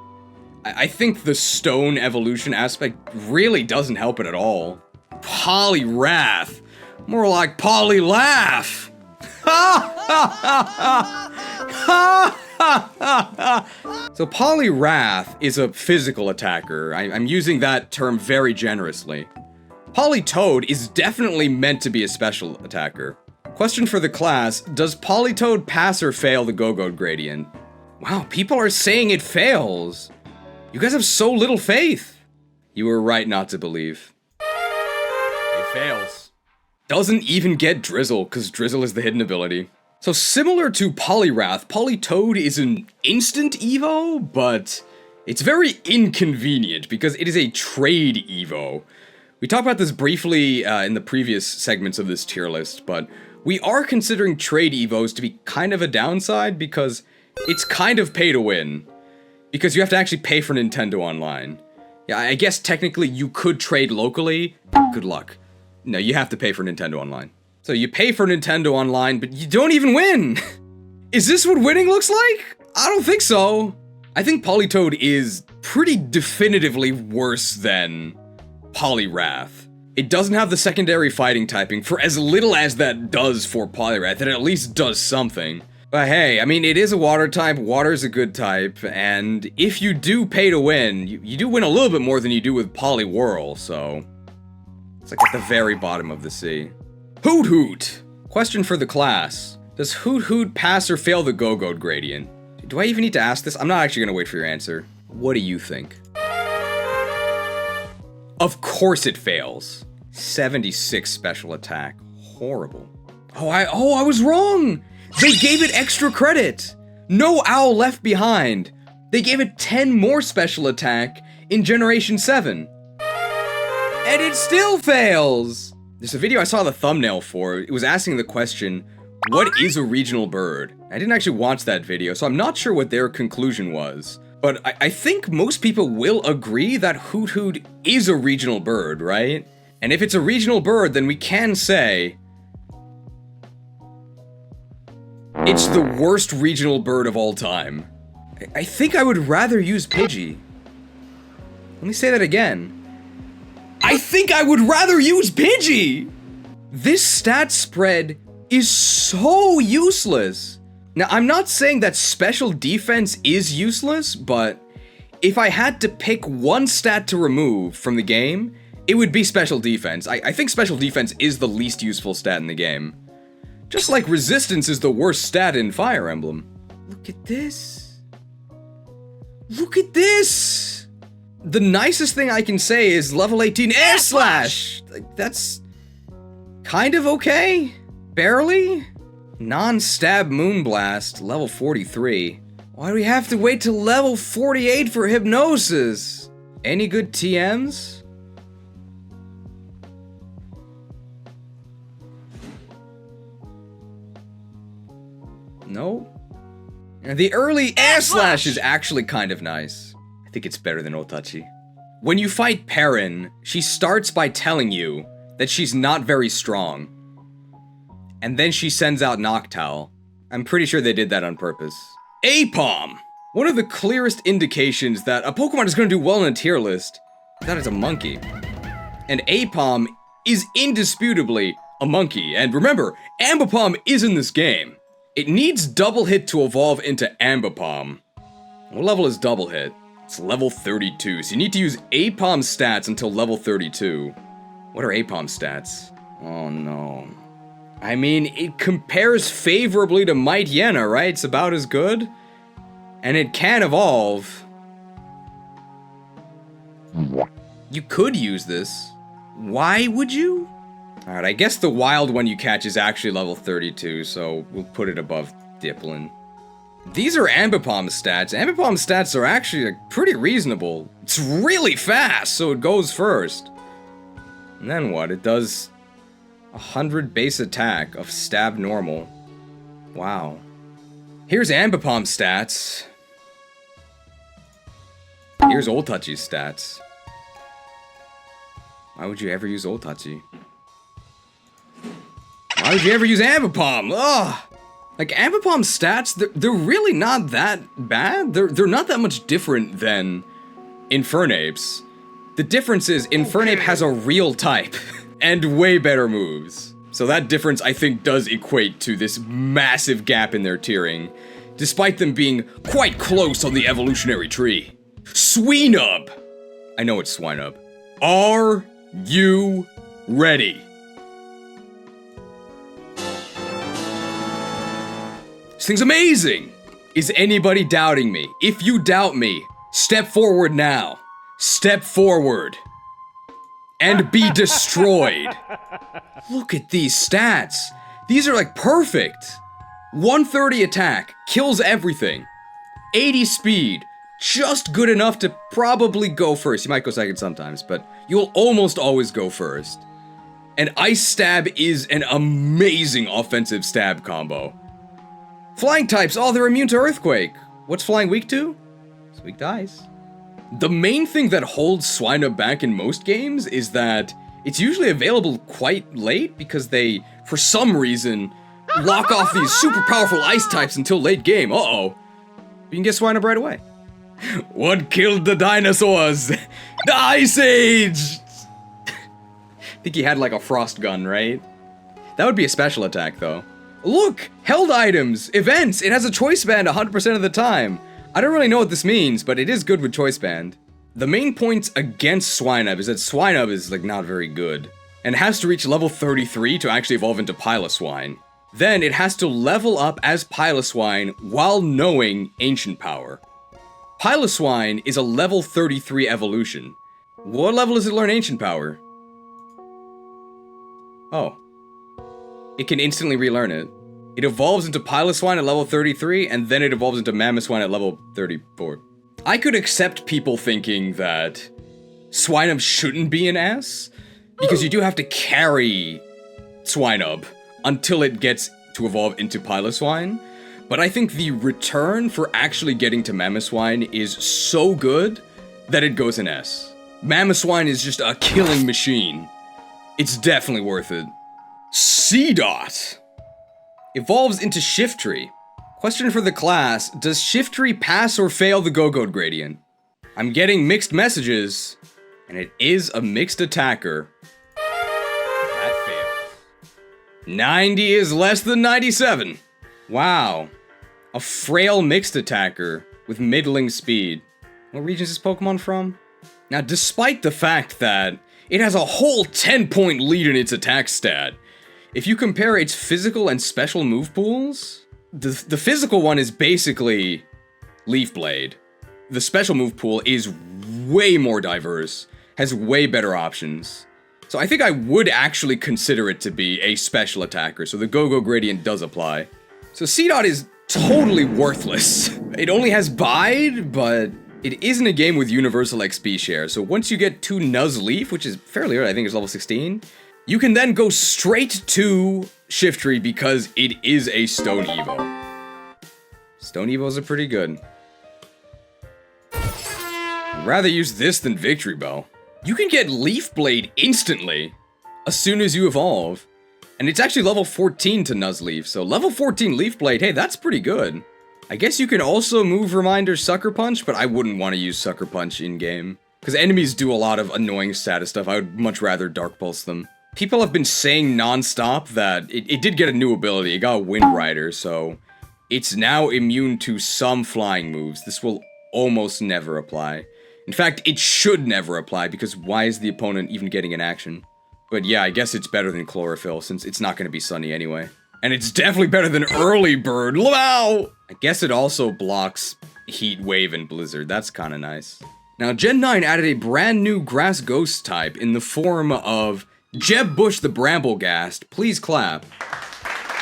I think the stone evolution aspect really doesn't help it at all. Poliwrath! More like Polilaugh! So Poliwrath is a physical attacker. I'm using that term very generously. Politoed is definitely meant to be a special attacker. Question for the class, does Politoed pass or fail the Go-Go Gradient? Wow, people are saying it fails. You guys have so little faith. You were right not to believe. It fails. Doesn't even get Drizzle, because Drizzle is the hidden ability. So similar to Poliwrath, Politoed is an instant Evo, but it's very inconvenient because it is a trade Evo. We talked about this briefly in the previous segments of this tier list, but we are considering trade Evos to be kind of a downside because it's kind of pay to win. Because you have to actually pay for Nintendo Online. Yeah, I guess technically you could trade locally. Good luck. No, you have to pay for Nintendo Online. So you pay for Nintendo Online, but you don't even win! Is this what winning looks like? I don't think so. I think Politoed is pretty definitively worse than Poliwrath. It doesn't have the secondary fighting typing. For as little as that does for Poliwrath, it at least does something. But hey, I mean, it is a water type, water's a good type, and if you do pay to win, you do win a little bit more than you do with Poliwhirl, so... It's like at the very bottom of the sea. Hoothoot! Question for the class. Does Hoothoot pass or fail the Go-Go Gradient? Do I even need to ask this? I'm not actually gonna wait for your answer. What do you think? Of course it fails. 76 special attack. Horrible. Oh, I was wrong! They gave it extra credit! No owl left behind! They gave it 10 more special attack in Generation 7. And it still fails! There's a video I saw the thumbnail for. It was asking the question, what is a regional bird? I didn't actually watch that video, so I'm not sure what their conclusion was. But I think most people will agree that Hoothoot is a regional bird, right? And if it's a regional bird, then we can say... it's the worst regional bird of all time. I think I would rather use Pidgey. Let me say that again. I think I would rather use Pidgey! This stat spread is so useless. Now, I'm not saying that special defense is useless, but if I had to pick one stat to remove from the game, it would be special defense. I think special defense is the least useful stat in the game. Just like resistance is the worst stat in Fire Emblem. Look at this. Look at this! The nicest thing I can say is level 18 Air Slash! Like, that's kind of okay? Barely? Non-stab Moonblast, level 43. Why do we have to wait till level 48 for Hypnosis? Any good TMs? No? And the early Air Slash is actually kind of nice. I think it's better than OTACHI. When you fight Perrin, she starts by telling you that she's not very strong. And then she sends out Noctowl. I'm pretty sure they did that on purpose. Aipom! One of the clearest indications that a Pokemon is going to do well in a tier list is that it's a monkey. And Aipom is indisputably a monkey. And remember, Ambipom is in this game. It needs double hit to evolve into Ambipom. What level is Double Hit? It's level 32, so you need to use Aipom stats until level 32. What are Aipom stats? Oh no. I mean, it compares favorably to Poochyena, right? It's about as good. And it can evolve. You could use this. Why would you? Alright, I guess the wild one you catch is actually level 32, so we'll put it above Diplin. These are Ambipom's stats. Ambipom's stats are actually like, pretty reasonable. It's really fast, so it goes first. And then what? It does 100 base attack of stab normal. Wow. Here's Ambipom's stats. Here's OTACHI's stats. Why would you ever use OTACHI? Why would you ever use Ambipom? Ugh! Like, Ambipom's stats, they're really not that bad. They're not that much different than Infernape's. The difference is Infernape has a real type and way better moves. So that difference, I think, does equate to this massive gap in their tiering, despite them being quite close on the evolutionary tree. Swinub! I know it's Swinub. Are you ready? This thing's amazing! Is anybody doubting me? If you doubt me, step forward now. Step forward. And be destroyed. Look at these stats. These are like perfect. 130 attack, kills everything. 80 speed, just good enough to probably go first. You might go second sometimes, but you'll almost always go first. And Ice Stab is an amazing offensive stab combo. Flying types, oh, they're immune to Earthquake. What's Flying weak to? It's weak to Ice. The main thing that holds Swinub back in most games is that it's usually available quite late because they, for some reason, lock off these super powerful Ice types until late game. Uh-oh. You can get Swinub right away. What killed the dinosaurs? The Ice Age! I think he had like a frost gun, right? That would be a special attack, though. Look! Held items! Events! It has a choice band 100% of the time! I don't really know what this means, but it is good with choice band. The main points against Swinub is that Swinub is, like, not very good. And has to reach level 33 to actually evolve into Piloswine. Then it has to level up as Piloswine while knowing Ancient Power. Piloswine is a level 33 evolution. What level does it learn Ancient Power? Oh. It can instantly relearn it. It evolves into Piloswine at level 33, and then it evolves into Mamoswine at level 34. I could accept people thinking that Swinub shouldn't be an S, because you do have to carry Swinub until it gets to evolve into Piloswine, but I think the return for actually getting to Mamoswine is so good that it goes an S. Mamoswine is just a killing machine. It's definitely worth it. Seedot evolves into Shiftry. Question for the class, does Shiftry pass or fail the Go-Goat gradient? I'm getting mixed messages, and it is a mixed attacker. That fails. 90 is less than 97. Wow. A frail mixed attacker with middling speed. What region is this Pokemon from? Now, despite the fact that it has a whole 10-point lead in its attack stat, if you compare its physical and special move pools, the physical one is basically Leaf Blade. The special move pool is way more diverse, has way better options. So I think I would actually consider it to be a special attacker, so the Go-Go gradient does apply. So Seedot is totally worthless. It only has Bide, but it isn't a game with universal XP share, so once you get to Nuzleaf, which is fairly early, I think it's level 16, you can then go straight to Shiftry because it is a Stone Evo. Stone Evos are pretty good. I'd rather use this than Victory Bell. You can get Leaf Blade instantly as soon as you evolve. And it's actually level 14 to Nuzleaf, so level 14 Leaf Blade, hey, that's pretty good. I guess you can also move Reminder Sucker Punch, but I wouldn't want to use Sucker Punch in-game. Because enemies do a lot of annoying status stuff, I would much rather Dark Pulse them. People have been saying non-stop that it did get a new ability, it got a Wind Rider, so it's now immune to some flying moves. This will almost never apply. In fact, it should never apply, because why is the opponent even getting an action? But yeah, I guess it's better than Chlorophyll, since it's not going to be sunny anyway. And it's definitely better than Early Bird. Wow! I guess it also blocks Heat Wave and Blizzard. That's kind of nice. Now, Gen 9 added a brand new Grass Ghost type in the form of Jeb Bush the Bramblegast. Please clap.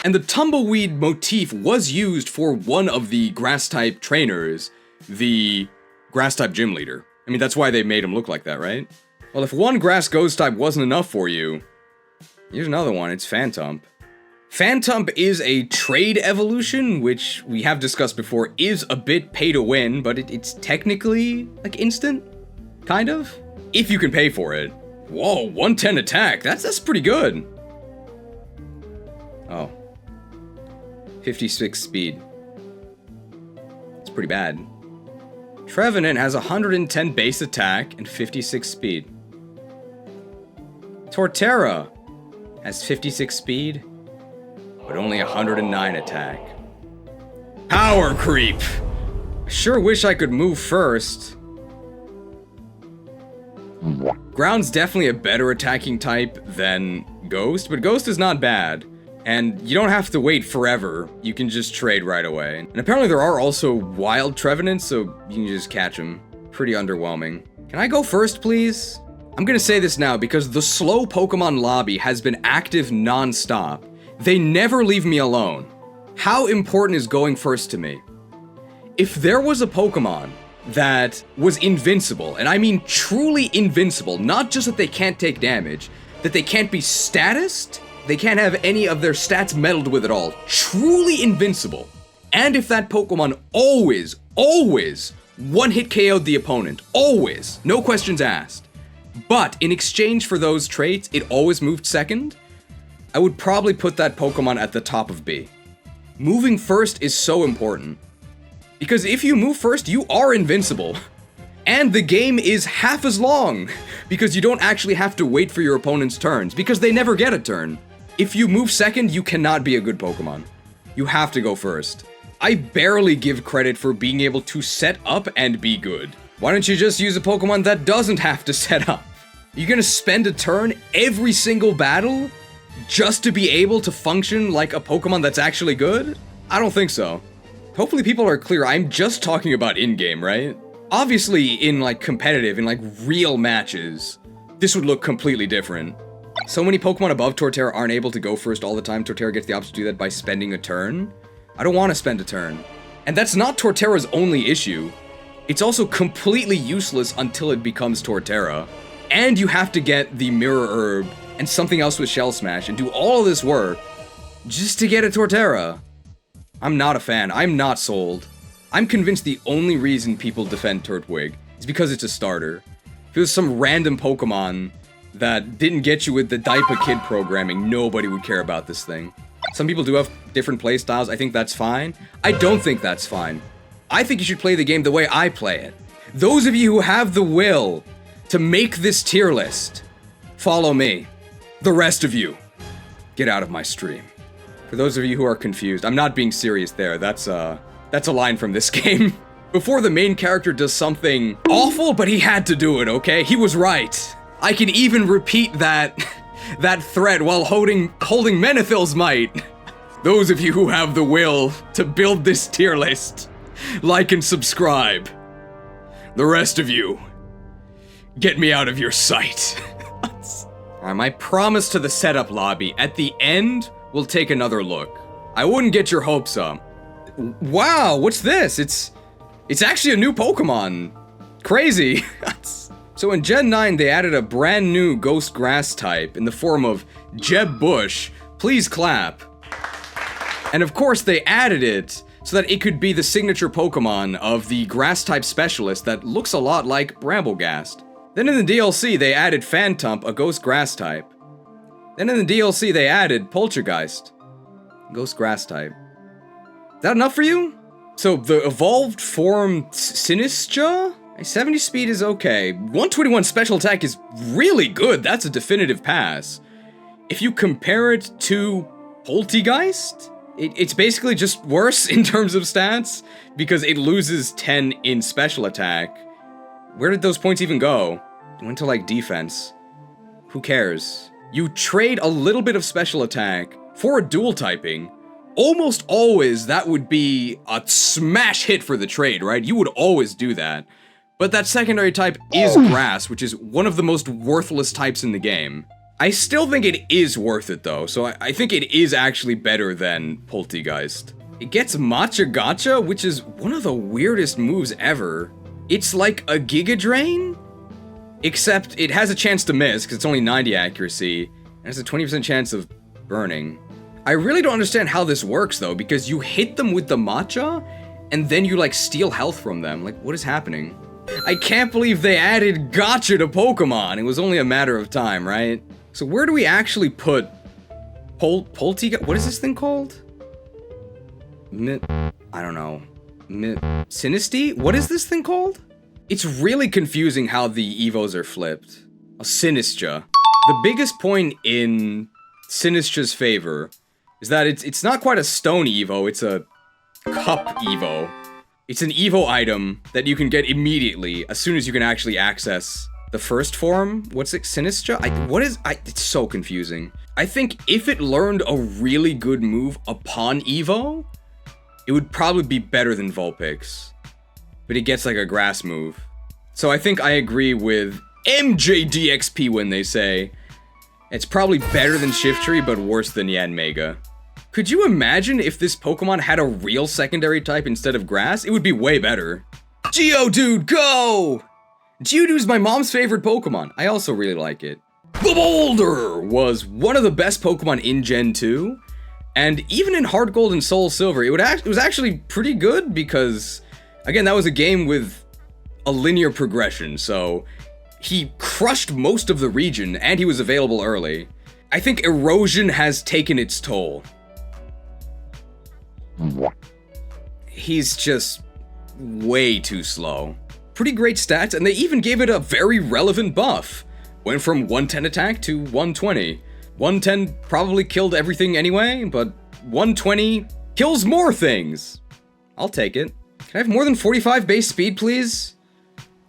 And the Tumbleweed motif was used for one of the Grass-type trainers, the Grass-type gym leader. I mean, that's why they made him look like that, right? Well, if one Grass Ghost type wasn't enough for you, here's another one. It's Phantump. Phantump is a trade evolution, which we have discussed before is a bit pay to win, but it's technically, like, instant? Kind of? If you can pay for it. Whoa, 110 attack. That's pretty good. Oh. 56 speed. It's pretty bad. Trevenant has 110 base attack and 56 speed. Torterra has 56 speed, but only 109 attack. Power creep! I sure wish I could move first. Ground's definitely a better attacking type than Ghost, but Ghost is not bad. And you don't have to wait forever, you can just trade right away. And apparently there are also wild Trevenants, so you can just catch them. Pretty underwhelming. Can I go first, please? I'm gonna say this now because the slow Pokemon lobby has been active non-stop. They never leave me alone. How important is going first to me? If there was a Pokemon that was invincible, and I mean truly invincible, not just that they can't take damage, that they can't be statused, they can't have any of their stats meddled with at all, truly invincible, and if that Pokemon always one-hit KO'd the opponent, always, no questions asked, but in exchange for those traits, it always moved second, I would probably put that Pokemon at the top of B. Moving first is so important. Because if you move first, you are invincible. And the game is half as long, because you don't actually have to wait for your opponent's turns, because they never get a turn. If you move second, you cannot be a good Pokemon. You have to go first. I barely give credit for being able to set up and be good. Why don't you just use a Pokemon that doesn't have to set up? You're gonna spend a turn every single battle just to be able to function like a Pokemon that's actually good? I don't think so. Hopefully people are clear, I'm just talking about in-game, right? Obviously, in like competitive, in like real matches, this would look completely different. So many Pokemon above Torterra aren't able to go first all the time. Torterra gets the option to do that by spending a turn. I don't want to spend a turn. And that's not Torterra's only issue. It's also completely useless until it becomes Torterra. And you have to get the Mirror Herb and something else with Shell Smash and do all of this work just to get a Torterra. I'm not a fan. I'm not sold. I'm convinced the only reason people defend Turtwig is because it's a starter. If it was some random Pokemon that didn't get you with the Daipa Kid programming, nobody would care about this thing. Some people do have different playstyles. I think that's fine. I don't think that's fine. I think you should play the game the way I play it. Those of you who have the will to make this tier list, follow me. The rest of you, get out of my stream. For those of you who are confused, I'm not being serious there. That's a line from this game. Before the main character does something awful, but he had to do it, okay? He was right. I can even repeat that threat while holding Menethil's might. Those of you who have the will to build this tier list, like and subscribe. The rest of you, get me out of your sight. Alright, my promise to the setup lobby, at the end, we'll take another look. I wouldn't get your hopes up. Wow, what's this? It's actually a new Pokemon. Crazy. So in Gen 9, they added a brand new Ghost Grass type in the form of Jeb Bush. Please clap. And of course, they added it so that it could be the signature Pokemon of the Grass type specialist that looks a lot like Bramblegast. Then in the DLC, they added Phantump, a Ghost Grass type. Then in the DLC, they added Poltergeist, Ghost Grass type. Is that enough for you? So the evolved form Sinischa? 70 speed is okay. 121 special attack is really good. That's a definitive pass. If you compare it to Poltergeist, It's basically just worse in terms of stats, because it loses 10 in special attack. Where did those points even go? It went to, like, defense. Who cares? You trade a little bit of special attack for a dual typing. Almost always, that would be a smash hit for the trade, right? You would always do that. But that secondary type is Grass, which is one of the most worthless types in the game. I still think it is worth it, though, so I think it is actually better than Poltegeist. It gets Matcha Gotcha, which is one of the weirdest moves ever. It's like a Giga Drain, except it has a chance to miss, because it's only 90 accuracy, and has a 20% chance of burning. I really don't understand how this works, though, because you hit them with the Matcha, and then you, like, steal health from them. Like, what is happening? I can't believe they added Gotcha to Pokemon. It was only a matter of time, right? So where do we actually put Poltegeist? What is this thing called? I don't know. Sinistea? What is this thing called? It's really confusing how the Evos are flipped. Oh, Sinischa. The biggest point in Sinischa's favor is that it's not quite a stone Evo, it's a cup Evo. It's an Evo item that you can get immediately as soon as you can actually access the first form. What's it? Sinischa? It's so confusing. I think if it learned a really good move upon Evo, it would probably be better than Vulpix. But it gets like a grass move. So I think I agree with MJDXP when they say it's probably better than Shiftry, but worse than Yanmega. Could you imagine if this Pokemon had a real secondary type instead of grass? It would be way better. Geodude, go! Geodude's my mom's favorite Pokemon. I also really like it. The Boulder was one of the best Pokemon in Gen 2. And even in Heart Gold and Soul Silver, it was actually pretty good because, again, that was a game with a linear progression, so he crushed most of the region and he was available early. I think erosion has taken its toll. He's just way too slow. Pretty great stats, and they even gave it a very relevant buff. Went from 110 attack to 120. 110 probably killed everything anyway, but 120 kills more things. I'll take it. Can I have more than 45 base speed, please?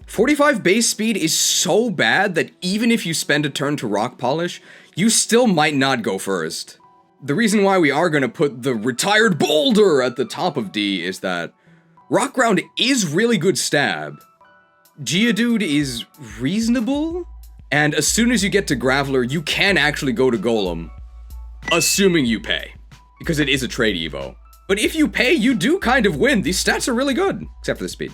45 base speed is so bad that even if you spend a turn to Rock Polish, you still might not go first. The reason why we are going to put the retired Boulder at the top of D is that Rock Ground is really good stab. Geodude is reasonable, and as soon as you get to Graveler, you can actually go to Golem, assuming you pay, because it is a trade Evo. But if you pay, you do kind of win. These stats are really good, except for the speed.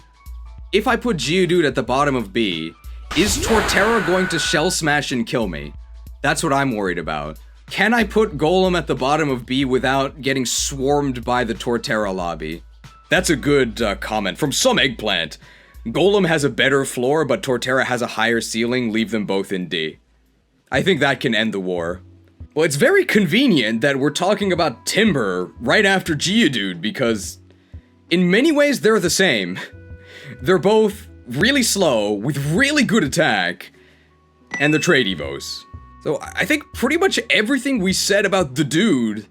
If I put Geodude at the bottom of B, is Torterra going to Shell Smash and kill me? That's what I'm worried about. Can I put Golem at the bottom of B without getting swarmed by the Torterra lobby? That's a good comment from some eggplant. Golem has a better floor, but Torterra has a higher ceiling. Leave them both in D. I think that can end the war. Well, it's very convenient that we're talking about Timburr right after Geodude, because in many ways they're the same. They're both really slow, with really good attack, and the trade Evos. So I think pretty much everything we said about the dude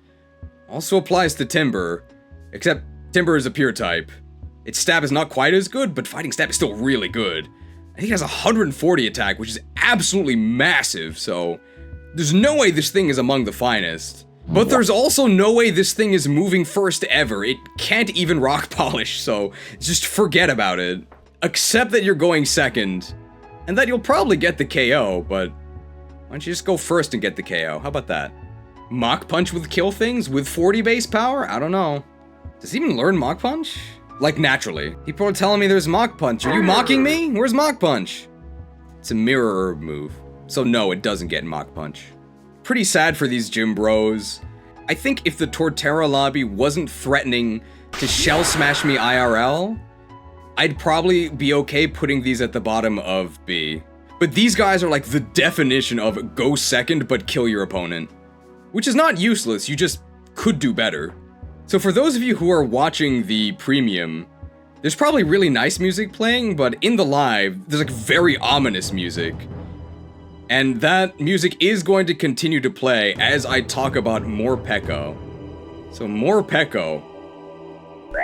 also applies to Timburr, except Timburr is a pure type. Its stab is not quite as good, but fighting stab is still really good. I think it has 140 attack, which is absolutely massive, so there's no way this thing is among the finest. But there's also no way this thing is moving first ever. It can't even Rock Polish, so just forget about it. Accept that you're going second, and that you'll probably get the KO, but why don't you just go first and get the KO? How about that? Mach Punch with kill things with 40 base power? I don't know. Does he even learn Mach Punch? Like, naturally. People are telling me there's Mach Punch. Are you mocking me? Where's Mach Punch? It's a mirror herb move. So no, it doesn't get Mach Punch. Pretty sad for these gym bros. I think if the Torterra lobby wasn't threatening to Shell Smash me IRL, I'd probably be okay putting these at the bottom of B. But these guys are like the definition of go second but kill your opponent. Which is not useless, you just could do better. So for those of you who are watching the premium, there's probably really nice music playing, but in the live, there's like very ominous music. And that music is going to continue to play as I talk about Morpeko. So Morpeko.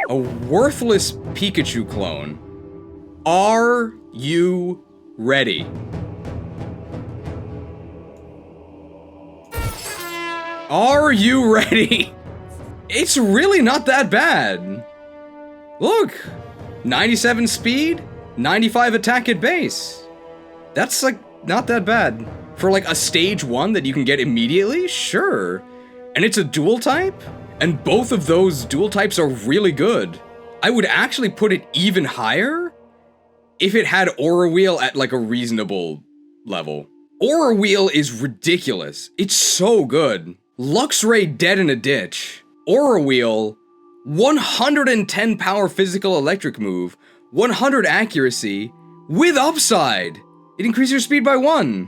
A worthless Pikachu clone. Are you ready? Are you ready? It's really not that bad. Look, 97 speed, 95 attack at base. That's like not that bad. For like a stage 1 that you can get immediately, sure. And it's a dual type, and both of those dual types are really good. I would actually put it even higher if it had Aura Wheel at like a reasonable level. Aura Wheel is ridiculous. It's so good. Luxray dead in a ditch. Aura Wheel, 110 power physical electric move, 100 accuracy, with upside. It increases your speed by 1.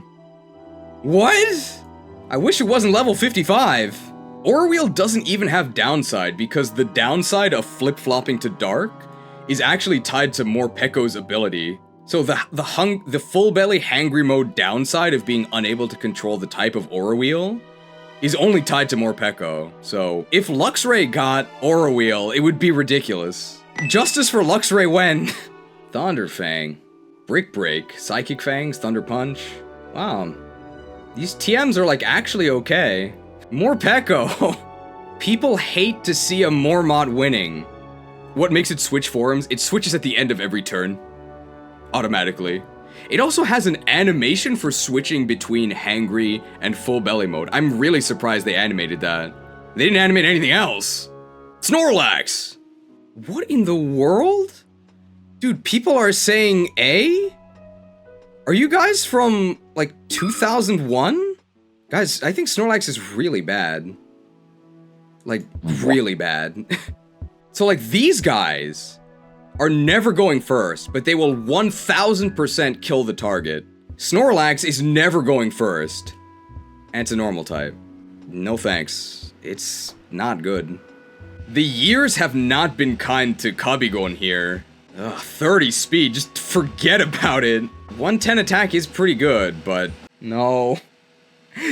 What? I wish it wasn't level 55. Aura Wheel doesn't even have downside because the downside of flip-flopping to dark is actually tied to Morpeko's ability. So the full belly hangry mode downside of being unable to control the type of Aura Wheel is only tied to Morpeko. So if Luxray got Aura Wheel, it would be ridiculous. Justice for Luxray when? Thunder Fang, Brick Break, Psychic Fangs, Thunder Punch. Wow. These TMs are like actually okay. Morpeko. People hate to see a Mormont winning. What makes it switch forms? It switches at the end of every turn. Automatically. It also has an animation for switching between hangry and full belly mode. I'm really surprised they animated that. They didn't animate anything else. Snorlax! What in the world? Dude, people are saying A? Are you guys from, like, 2001? Guys, I think Snorlax is really bad. Like, really bad. So, like, these guys are never going first, but they will 1000% kill the target. Snorlax is never going first. And it's a normal type. No thanks. It's not good. The years have not been kind to Cubbygon here. Ugh, 30 speed, just forget about it. 110 attack is pretty good, but no.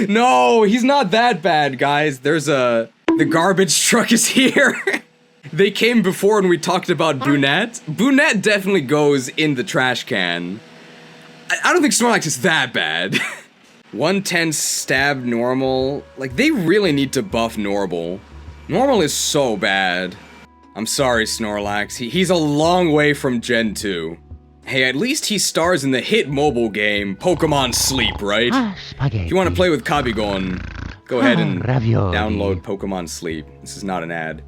No, he's not that bad, guys. The garbage truck is here. They came before when we talked about Brunette. Brunette definitely goes in the trash can. I don't think Snorlax is that bad. 110 stab normal. Like, they really need to buff normal. Normal is so bad. I'm sorry, Snorlax. He's a long way from Gen 2. Hey, at least he stars in the hit mobile game, Pokemon Sleep, right? If you want to play with Cubbygon, go ahead and download Pokemon Sleep. This is not an ad.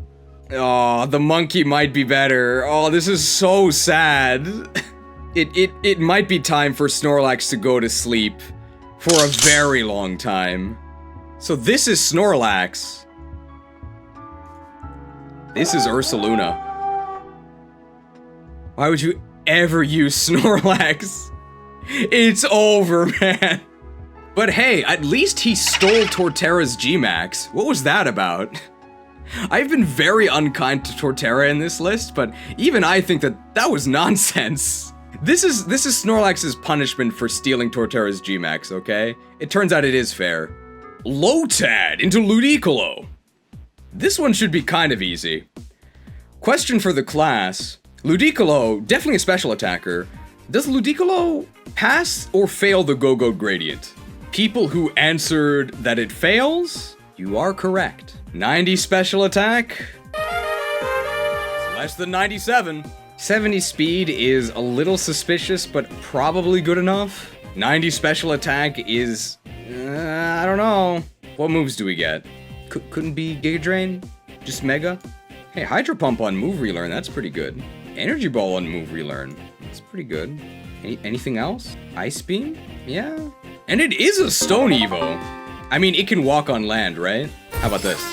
Oh, the monkey might be better. Oh, this is so sad. It might be time for Snorlax to go to sleep for a very long time. So this is Snorlax. This is Ursaluna. Why would you ever use Snorlax? It's over, man. But hey, at least he stole Torterra's G-Max. What was that about? I've been very unkind to Torterra in this list, but even I think that was nonsense. This is Snorlax's punishment for stealing Torterra's G-Max, okay? It turns out it is fair. Lotad into Ludicolo. This one should be kind of easy. Question for the class. Ludicolo, definitely a special attacker. Does Ludicolo pass or fail the Go-Go Gradient? People who answered that it fails, you are correct. 90 special attack. It's less than 97. 70 speed is a little suspicious, but probably good enough. 90 special attack is... I don't know. What moves do we get? Couldn't be Giga Drain? Just Mega? Hey, Hydro Pump on move relearn, that's pretty good. Energy Ball on move relearn, that's pretty good. Anything else? Ice Beam? Yeah. And it is a Stone Evo. I mean, it can walk on land, right? How about this?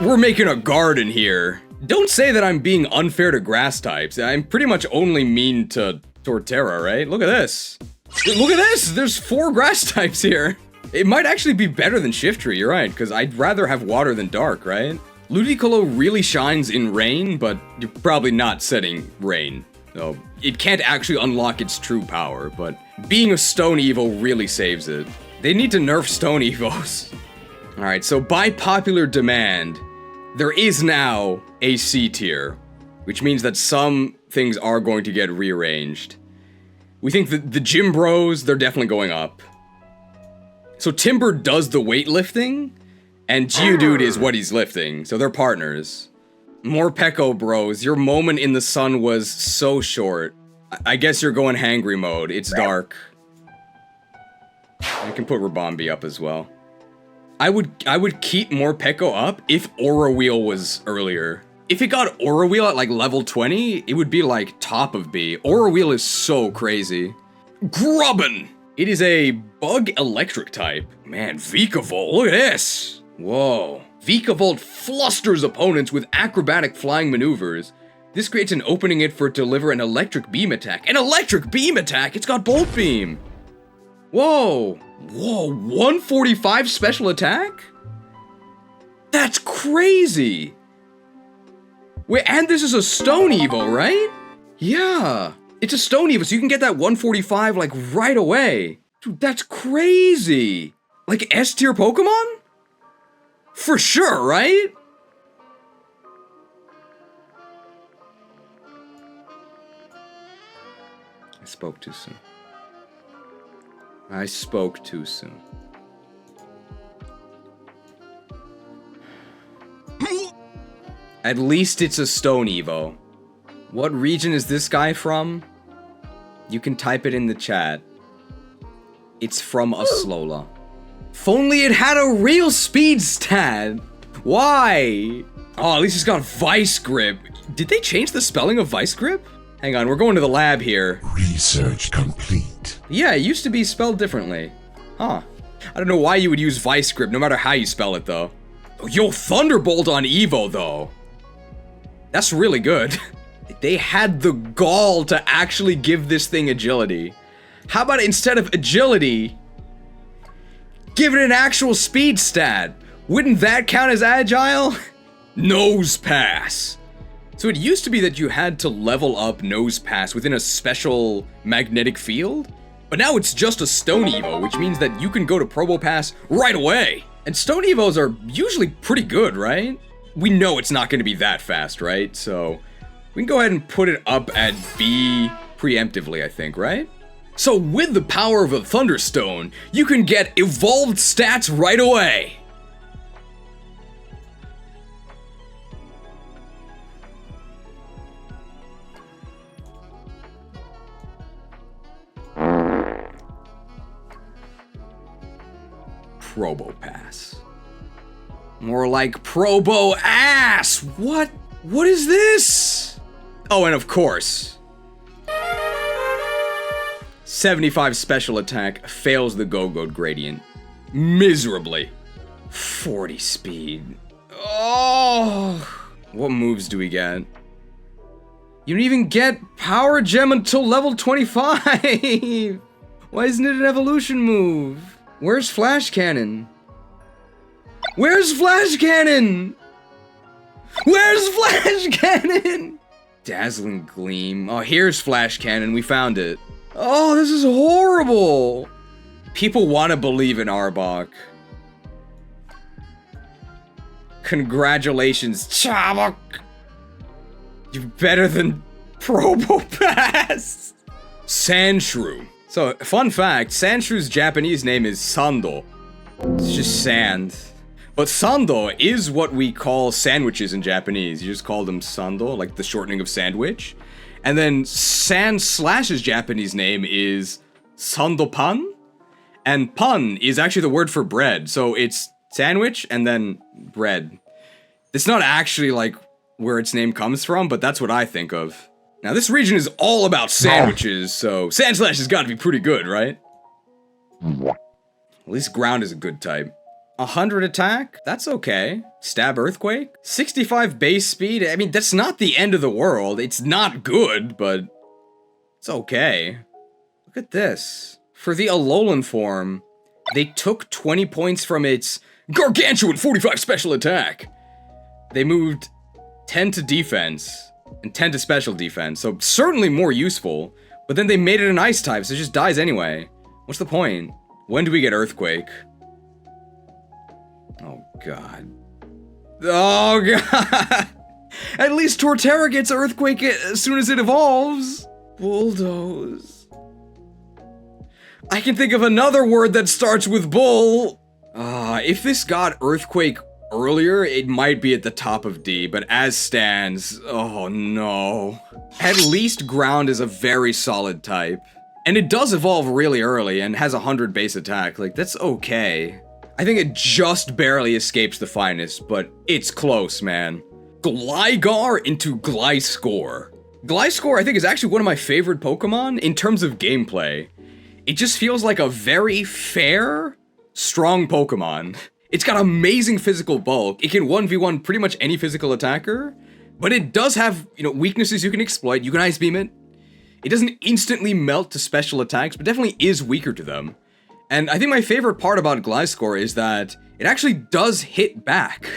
We're making a garden here. Don't say that I'm being unfair to grass types. I'm pretty much only mean to Torterra, right? Look at this. Look at this! There's 4 grass types here. It might actually be better than Shiftry, you're right, because I'd rather have water than dark, right? Ludicolo really shines in rain, but you're probably not setting rain. So it can't actually unlock its true power, but being a Stone Evo really saves it. They need to nerf Stone Evos. Alright, so by popular demand, There is now a C tier, which means that some things are going to get rearranged. We think that the gym bros, they're definitely going up. So Timburr does the weightlifting, and Geodude is what he's lifting, so they're partners. Morpeko bros, your moment in the sun was so short. I guess you're going hangry mode, it's dark. I can put Rabombi up as well. I would keep Morpeko up if Aura Wheel was earlier. If it got Aura Wheel at like level 20, it would be like top of B. Aura Wheel is so crazy. Grubbin! It is a bug electric type. Man, Vikavolt, look at this! Whoa. Vikavolt flusters opponents with acrobatic flying maneuvers. This creates an opening it for it to deliver an electric beam attack. An electric beam attack? It's got Bolt Beam! Whoa. Whoa, 145 special attack? That's crazy! Wait, and this is a Stone Evo, right? Yeah. It's a Stone Evo, so you can get that 145, like, right away. Dude, that's crazy. Like, S-tier Pokemon? For sure, right? I spoke too soon. I spoke too soon. At least it's a Stone Evo. What region is this guy from? You can type it in the chat. It's from Alola. If only it had a real speed stat! Why? Oh, at least it's got Vice Grip. Did they change the spelling of Vice Grip? Hang on, we're going to the lab here. Research complete. Yeah, it used to be spelled differently. Huh. I don't know why you would use Vice Grip, no matter how you spell it, though. Yo, Thunderbolt on Evo, though. That's really good. They had the gall to actually give this thing agility. How about instead of agility, give it an actual speed stat? Wouldn't that count as agile? Nose Pass. So it used to be that you had to level up Nose Pass within a special magnetic field, but now it's just a Stone Evo, which means that you can go to Probopass right away. And Stone Evos are usually pretty good, right? We know it's not going to be that fast, right? So we can go ahead and put it up at B preemptively, I think, right? So with the power of a Thunderstone, you can get evolved stats right away. Probopass. More like Probo ass! What? What is this? Oh, and of course, 75 special attack fails the Go-Go gradient miserably. 40 speed. Oh! What moves do we get? You don't even get Power Gem until level 25! Why isn't it an evolution move? Where's Flash Cannon? Where's Flash Cannon? Where's Flash Cannon? Dazzling Gleam. Oh, here's Flash Cannon. We found it. Oh, this is horrible. People want to believe in Arbok. Congratulations, Chavok. You're better than Probopass. Sandshrew. So, fun fact, Sandshrew's Japanese name is Sando. It's just sand. But Sando is what we call sandwiches in Japanese. You just call them Sando, like the shortening of sandwich. And then Sand/'s Japanese name is Sandopan. And pan is actually the word for bread. So it's sandwich and then bread. It's not actually like where its name comes from, but that's what I think of. Now this region is all about sandwiches, so Sand/ has got to be pretty good, right? At least ground is a good type. 100 attack? That's okay. Stab Earthquake? 65 base speed? I mean, that's not the end of the world. It's not good, but it's okay. Look at this. For the Alolan form, they took 20 points from its gargantuan 45 special attack. They moved 10 to defense and 10 to special defense, so certainly more useful, but then they made it an ice type, so it just dies anyway. What's the point? When do we get Earthquake? Oh god. Oh, God. At least Torterra gets Earthquake as soon as it evolves. Bulldoze. I can think of another word that starts with bull. If this got Earthquake earlier, it might be at the top of D, but as stands, oh no. At least Ground is a very solid type. And it does evolve really early and has 100 base attack, like that's okay. I think it just barely escapes the finest, but it's close, man. Gligar into Gliscor. Gliscor, I think, is actually one of my favorite Pokemon in terms of gameplay. It just feels like a very fair, strong Pokemon. It's got amazing physical bulk. It can 1v1 pretty much any physical attacker, but it does have, weaknesses you can exploit. You can Ice Beam it. It doesn't instantly melt to special attacks, but definitely is weaker to them. And I think my favorite part about Gliscor is that it actually does hit back.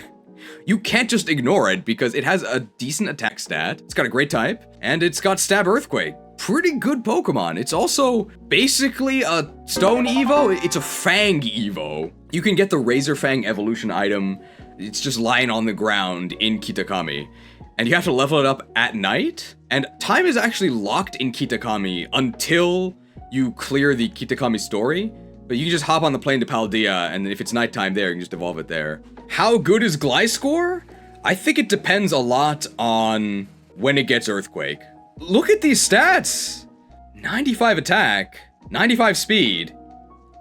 You can't just ignore it because it has a decent attack stat, it's got a great type, and it's got Stab Earthquake. Pretty good Pokemon. It's also basically a Stone Evo, it's a Fang Evo. You can get the Razor Fang evolution item, it's just lying on the ground in Kitakami. And you have to level it up at night, and time is actually locked in Kitakami until you clear the Kitakami story. But you can just hop on the plane to Paldea, and if it's nighttime there, you can just evolve it there. How good is Gliscor? I think it depends a lot on when it gets Earthquake. Look at these stats! 95 attack, 95 speed.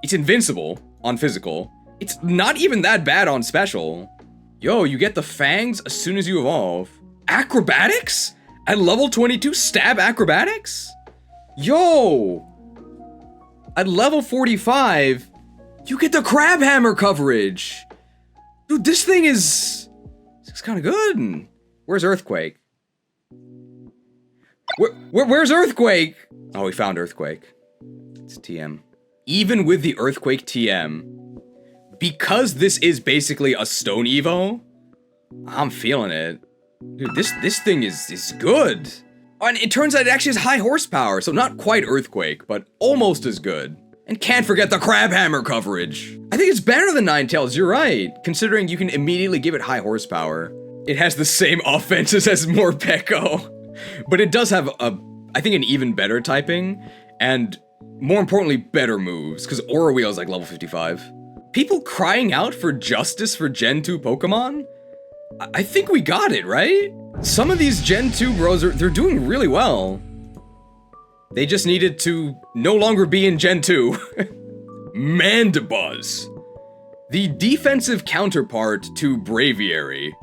It's invincible on physical. It's not even that bad on special. Yo, you get the fangs as soon as you evolve. Acrobatics? At level 22, stab acrobatics? Yo! At level 45, you get the Crab Hammer coverage. Dude, this thing is... It's kind of good. Where's Earthquake? Where's Earthquake? Oh, we found Earthquake. It's TM. Even with the Earthquake TM, because this is basically a Stone Evo, I'm feeling it. Dude, this thing is good. And it turns out it actually has high horsepower, so not quite Earthquake, but almost as good. And can't forget the Crab Hammer coverage. I think it's better than Ninetales, you're right, considering you can immediately give it high horsepower. It has the same offenses as Morpeko, but it does have I think an even better typing, and more importantly, better moves, because Aura Wheel is like level 55. People crying out for justice for Gen 2 Pokemon? I think we got it, right? Some of these Gen 2 bros, they're doing really well. They just needed to no longer be in Gen 2. Mandibuzz. The defensive counterpart to Braviary.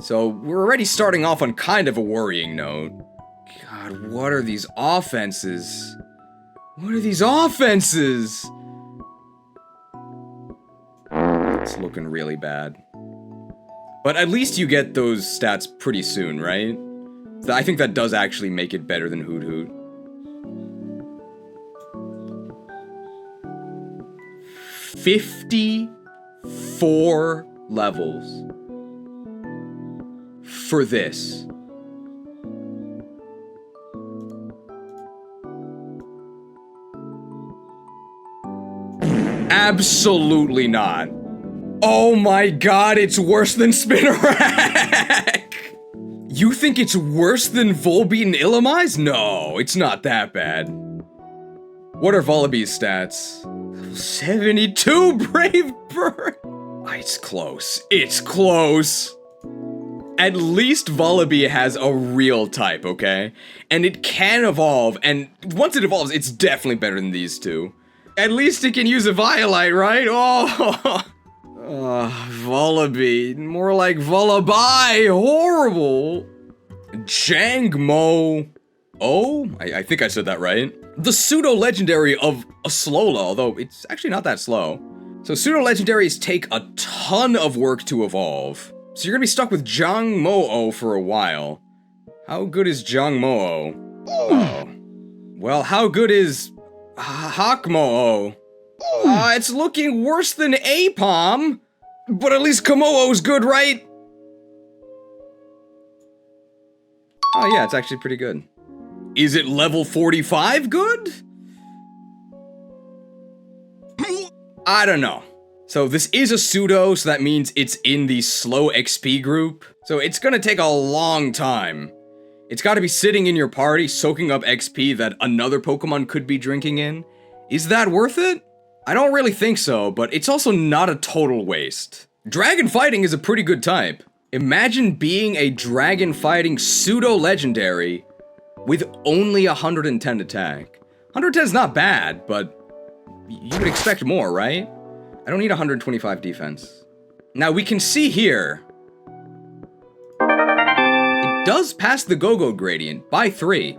So we're already starting off on kind of a worrying note. God, what are these offenses? What are these offenses? It's looking really bad. But at least you get those stats pretty soon, right? I think that does actually make it better than Hoothoot. 54 levels for this. Absolutely not. Oh my god, it's worse than Spinarak! You think it's worse than Volbeat and Illumise? No, it's not that bad. What are Vullaby's stats? 72 Brave Bird! It's close. It's close. At least Vullaby has a real type, okay? And it can evolve, and once it evolves, it's definitely better than these two. At least it can use a Violite, right? Oh, Vullaby. More like Vullaby. Horrible. Jangmo. Oh, I think I said that right. The pseudo-legendary of a Alola, although it's actually not that slow. So pseudo-legendaries take a ton of work to evolve. So you're gonna be stuck with Jangmo for a while. How good is Jangmo? Oh. Well, how good is Hakmo? It's looking worse than Aipom, but at least Komoo's good, right? Oh yeah, it's actually pretty good. Is it level 45 good? I don't know. So this is a pseudo, so that means it's in the slow XP group. So it's gonna take a long time. It's gotta be sitting in your party, soaking up XP that another Pokemon could be drinking in. Is that worth it? I don't really think so, but it's also not a total waste. Dragon fighting is a pretty good type. Imagine being a dragon fighting pseudo-legendary with only 110 attack. 110 is not bad, but you would expect more, right? I don't need 125 defense. Now we can see here, it does pass the Go-Go gradient by 3.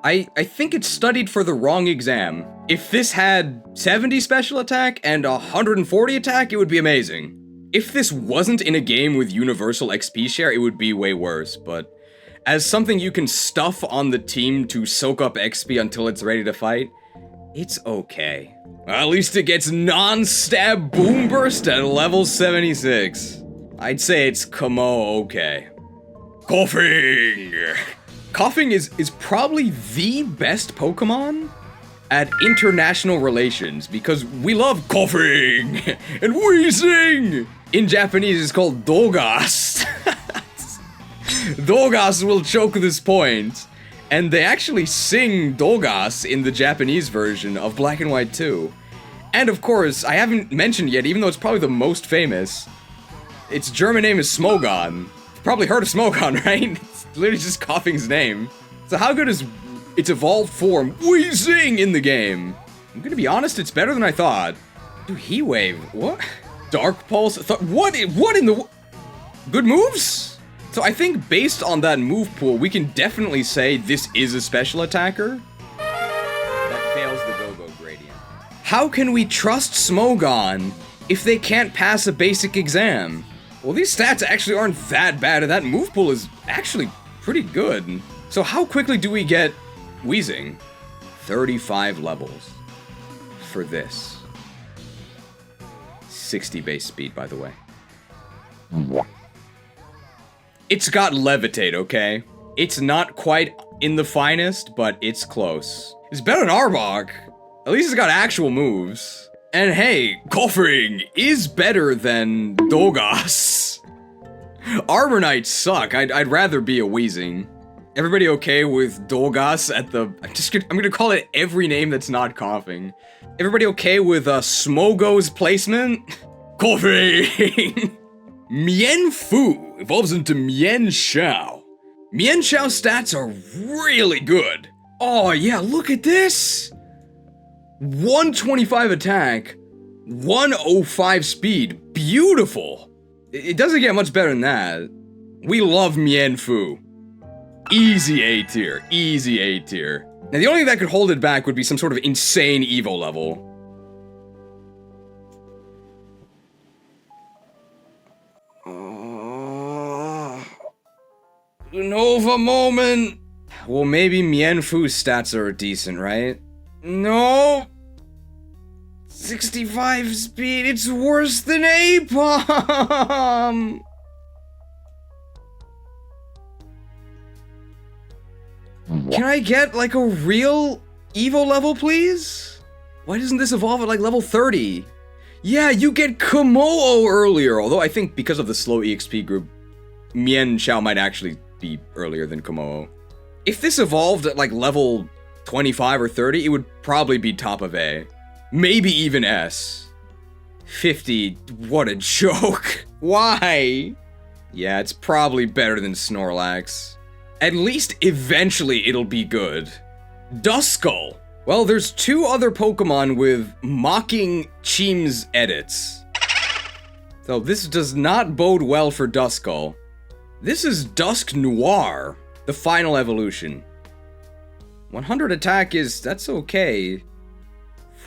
I think it studied for the wrong exam. If this had 70 special attack and 140 attack, it would be amazing. If this wasn't in a game with universal XP share, it would be way worse, but as something you can stuff on the team to soak up XP until it's ready to fight, it's okay. At least it gets non-stab boom burst at level 76. I'd say it's okay. Coughing! Coughing is probably the best Pokemon at international relations because we love coughing and wheezing! In Japanese, it's called Dogas. Dogas will choke this point. And they actually sing Dogas in the Japanese version of Black and White 2. And of course, I haven't mentioned yet, even though it's probably the most famous, its German name is Smogon. You've probably heard of Smogon, right? It's literally just Coughing's name. So how good is its evolved form, Wheezing, in the game? I'm gonna be honest, it's better than I thought. Dude, Heat Wave, what? Dark Pulse, what in the... Good moves? So I think based on that move pool, we can definitely say this is a special attacker. That fails the Go-Go gradient. How can we trust Smogon if they can't pass a basic exam? Well, these stats actually aren't that bad, and that move pool is actually pretty good. So how quickly do we get Wheezing? 35 levels for this. 60 base speed, by the way. It's got Levitate, okay? It's not quite in the finest, but it's close. It's better than Arbok. At least it's got actual moves. And hey, Coughing is better than Dogas. Arbor suck. I'd rather be a Wheezing. Everybody okay with Dogas at the... I'm gonna call it every name that's not Coughing. Everybody okay with Smogo's placement? Coughing! Mienfoo evolves into Mienshao. Mienshao stats are really good. Oh yeah, look at this! 125 attack, 105 speed. Beautiful! It doesn't get much better than that. We love Mienfoo. Easy A tier, easy A tier. Now the only thing that could hold it back would be some sort of insane Evo level. Nova moment! Well, maybe Mienfoo's stats are decent, right? No! 65 speed, it's worse than Aipom! Can I get, like, a real Evo level, please? Why doesn't this evolve at, like, level 30? Yeah, you get Komodo earlier, although I think because of the slow EXP group, Mienshao might actually be earlier than Komodo. If this evolved at like level 25 or 30, it would probably be top of A. Maybe even S. 50, what a joke. Why? Yeah, it's probably better than Snorlax. At least eventually it'll be good. Duskull. Well, there's 2 other Pokemon with mocking Chim's edits. So this does not bode well for Duskull. This is Dusk Noir, the final evolution. 100 attack that's okay.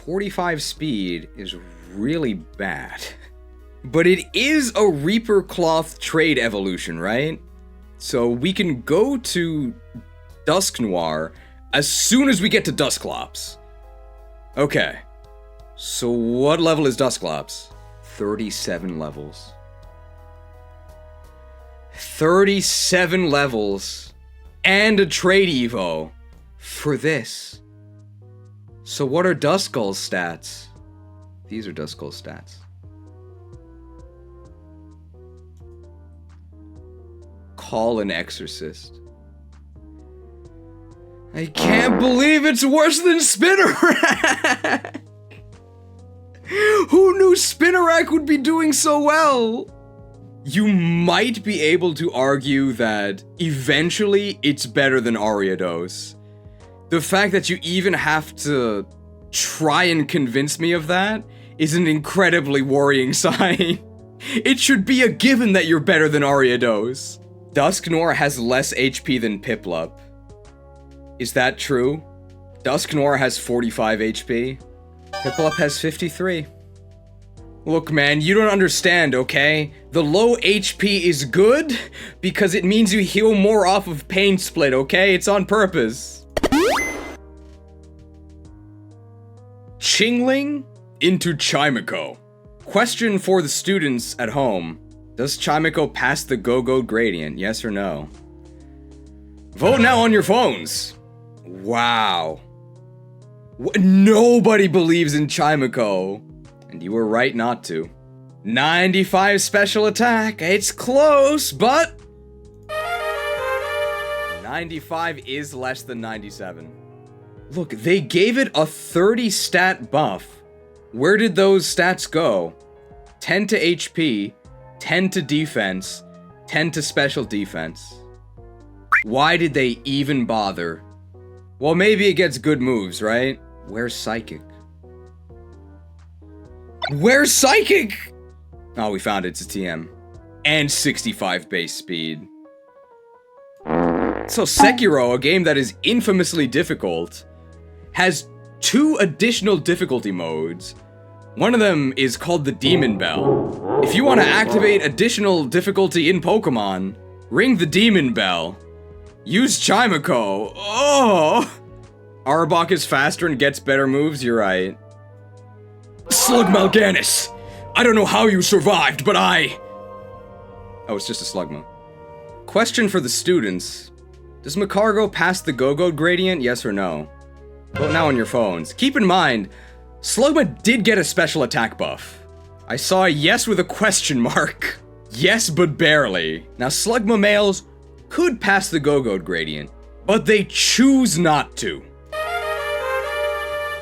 45 speed is really bad. But it is a Reaper Cloth trade evolution, right? So we can go to Dusk Noir as soon as we get to Dusclops. Okay. So what level is Dusclops? 37 levels. 37 levels and a trade evo for this. So what are Duskull's stats? These are Duskull's stats. Pollen Exorcist. I can't believe it's worse than Spinarak! Who knew Spinarak would be doing so well? You might be able to argue that eventually it's better than Ariados. The fact that you even have to try and convince me of that is an incredibly worrying sign. It should be a given that you're better than Ariados. Dusknoir has less HP than Piplup. Is that true? Dusknoir has 45 HP. Piplup has 53. Look, man, you don't understand, okay? The low HP is good because it means you heal more off of Pain Split, okay? It's on purpose. Chingling into Chimeko. Question for the students at home. Does Chimeko pass the Go-Go gradient, yes or no? Vote now on your phones. Wow. Nobody believes in Chimeko. And you were right not to. 95 special attack. It's close, but 95 is less than 97. Look, they gave it a 30 stat buff. Where did those stats go? 10 to HP, 10 to defense, 10 to special defense. Why did they even bother? Well, maybe it gets good moves, right? Where's Psychic? Where's Psychic? Oh, we found it. It's a TM. And 65 base speed. So Sekiro, a game that is infamously difficult, has 2 additional difficulty modes. One of them is called the Demon Bell. If you want to activate additional difficulty in Pokemon, ring the Demon Bell. Use Chimeko. Oh! Arbok is faster and gets better moves, you're right. Slug Mal'Ganis! I don't know how you survived, but Oh, it's just a Slugma. Question for the students. Does Magcargo pass the Go-Go gradient, yes or no? Vote now on your phones. Keep in mind, Slugma did get a special attack buff. I saw a yes with a question mark. Yes, but barely. Now, Slugma males could pass the Go-Go gradient, but they choose not to.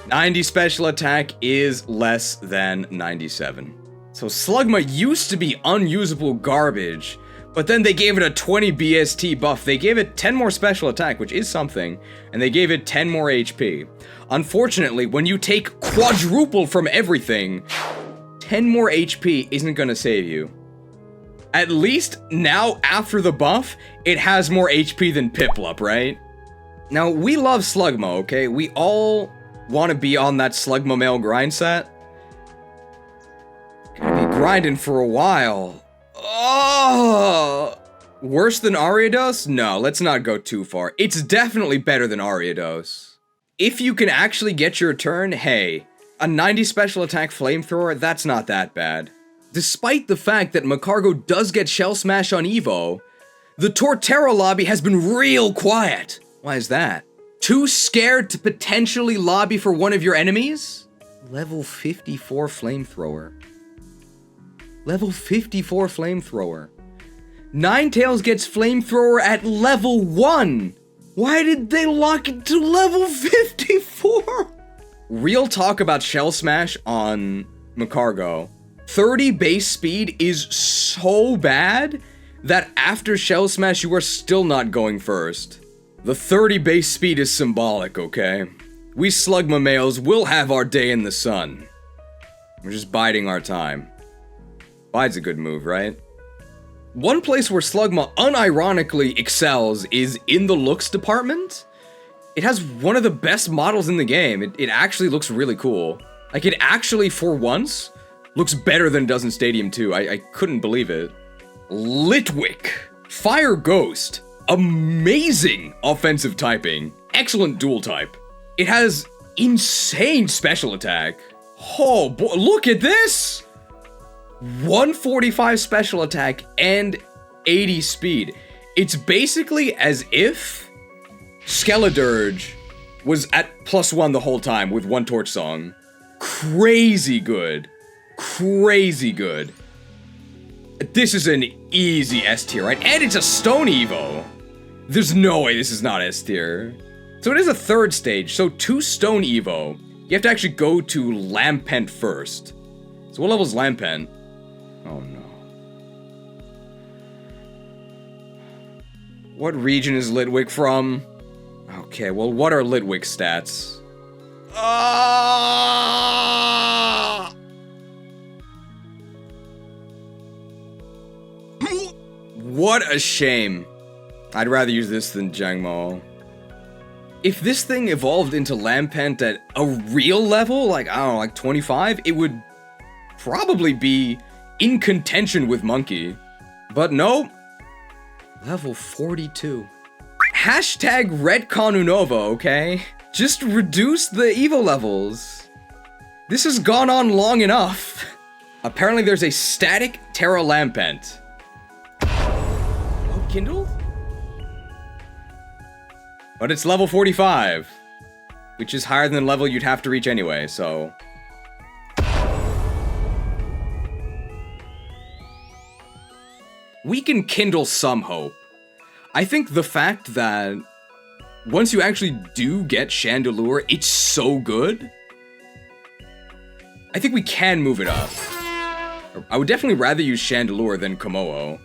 90 special attack is less than 97. So Slugma used to be unusable garbage, but then they gave it a 20 BST buff. They gave it 10 more special attack, which is something, and they gave it 10 more HP. Unfortunately, when you take quadruple from everything, 10 more HP isn't gonna save you. At least now, after the buff, it has more HP than Piplup, right? Now, we love Slugma, okay? We all want to be on that Slugma male grind set. Gonna be grinding for a while. Oh! Worse than Ariados? No, let's not go too far. It's definitely better than Ariados. If you can actually get your turn, hey, a 90 special attack flamethrower, that's not that bad. Despite the fact that Magcargo does get Shell Smash on Evo, the Torterra lobby has been real quiet. Why is that? Too scared to potentially lobby for one of your enemies? Level 54 flamethrower. Level 54 flamethrower. Ninetales gets flamethrower at level 1. Why did they lock it to level 54? Real talk about Shell Smash on Magcargo. 30 base speed is so bad that after Shell Smash you are still not going first. The 30 base speed is symbolic, okay? We Slugma males will have our day in the sun. We're just biding our time. Bide's a good move, right? One place where Slugma unironically excels is in the looks department. It has one of the best models in the game. It actually looks really cool. Like, it actually, for once, looks better than it does in Stadium 2. I couldn't believe it. Litwick. Fire Ghost. Amazing offensive typing. Excellent dual type. It has insane special attack. Oh boy, look at this! 145 special attack and 80 speed. It's basically as if Skeledirge was at +1 the whole time with one Torch Song. Crazy good. Crazy good. This is an easy S tier, right? And it's a Stone Evo. There's no way this is not S tier. So it is a third stage, so 2 Stone Evo. You have to actually go to Lampent first. So what level is Lampent? Oh no. What region is Litwick from? Okay, well, what are Litwick's stats? What a shame. I'd rather use this than Jangmo. If this thing evolved into Lampent at a real level, like, I don't know, like 25, it would probably be in contention with Monkey. But no, level 42. Hashtag retcon Unova, okay? Just reduce the Evo levels. This has gone on long enough. Apparently there's a static Terra Lampent. Oh, Kindle? But it's level 45, which is higher than the level you'd have to reach anyway, so... We can kindle some hope. I think the fact that once you actually do get Chandelure, it's so good. I think we can move it up. I would definitely rather use Chandelure than Komodo.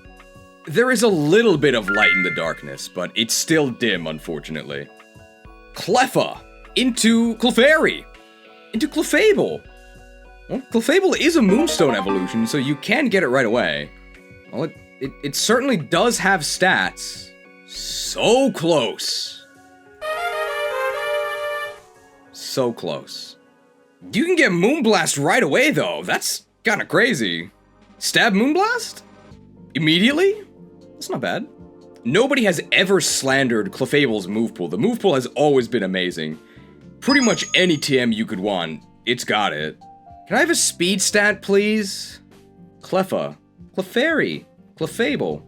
There is a little bit of light in the darkness, but it's still dim, unfortunately. Cleffa into Clefairy into Clefable. Well, Clefable is a Moonstone evolution, so you can get it right away. Well, it certainly does have stats. So close. So close. You can get Moonblast right away, though. That's kind of crazy. Stab Moonblast? Immediately? That's not bad. Nobody has ever slandered Clefable's move pool. The move pool has always been amazing. Pretty much any TM you could want, it's got it. Can I have a speed stat, please? Cleffa. Clefairy. Clefable.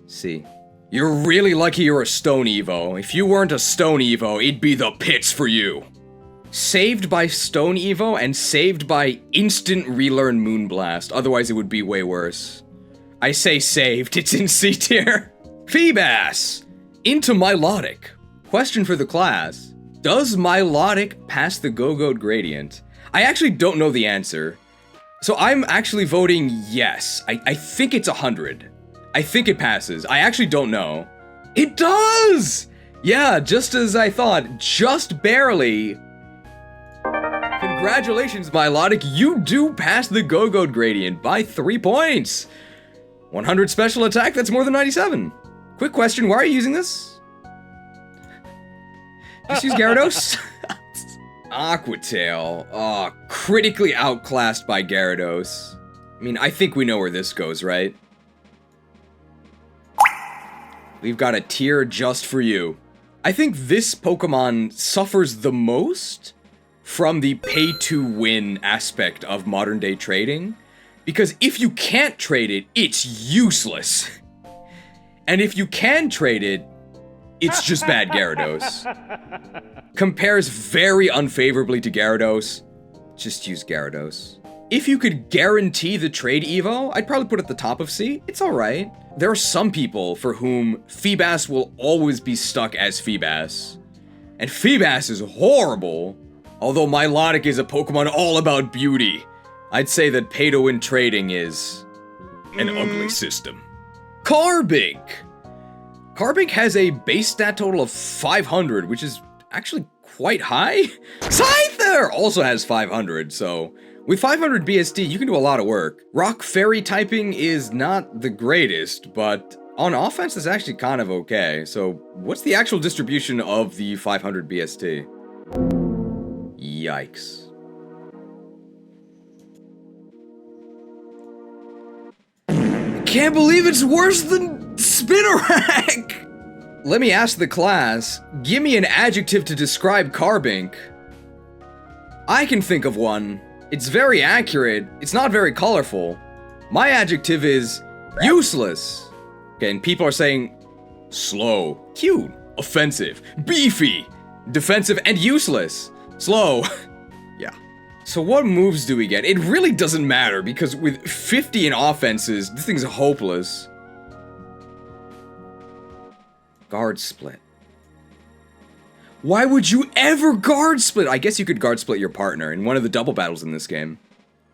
See. You're really lucky you're a Stone Evo. If you weren't a Stone Evo, it'd be the pits for you. Saved by Stone Evo and saved by instant relearn Moonblast. Otherwise, it would be way worse. I say saved, it's in C tier. Feebas! Into Milotic. Question for the class. Does Milotic pass the Go-Goat Gradient? I actually don't know the answer. So I'm actually voting yes. I think it's 100. I think it passes. I actually don't know. It does! Yeah, just as I thought. Just barely. Congratulations, Milotic. You do pass the Go-Goat Gradient by 3 points. 100 special attack, that's more than 97. Quick question, why are you using this? Just use Gyarados? Aquatail. Oh, critically outclassed by Gyarados. I mean, I think we know where this goes, right? We've got a tier just for you. I think this Pokemon suffers the most from the pay-to-win aspect of modern-day trading. Because if you can't trade it, it's useless. And if you can trade it, it's just bad Gyarados. Compares very unfavorably to Gyarados. Just use Gyarados. If you could guarantee the trade Evo, I'd probably put it at the top of C. It's alright. There are some people for whom Feebas will always be stuck as Feebas. And Feebas is horrible. Although Milotic is a Pokemon all about beauty, I'd say that pay-to-win trading is an ugly system. Carbink! Carbink has a base stat total of 500, which is actually quite high. Scyther also has 500, so with 500 BSD, you can do a lot of work. Rock Fairy typing is not the greatest, but on offense, it's actually kind of okay. So what's the actual distribution of the 500 BSD? Yikes. Can't believe it's worse than Spinarak! Let me ask the class, give me an adjective to describe Carbink. I can think of one. It's very accurate, it's not very colorful. My adjective is useless. Okay, and people are saying slow, cute, offensive, beefy, defensive, and useless. Slow. Yeah. So what moves do we get? It really doesn't matter, because with 50 in offenses, this thing's hopeless. Guard Split. Why would you ever Guard Split? I guess you could Guard Split your partner in one of the double battles in this game.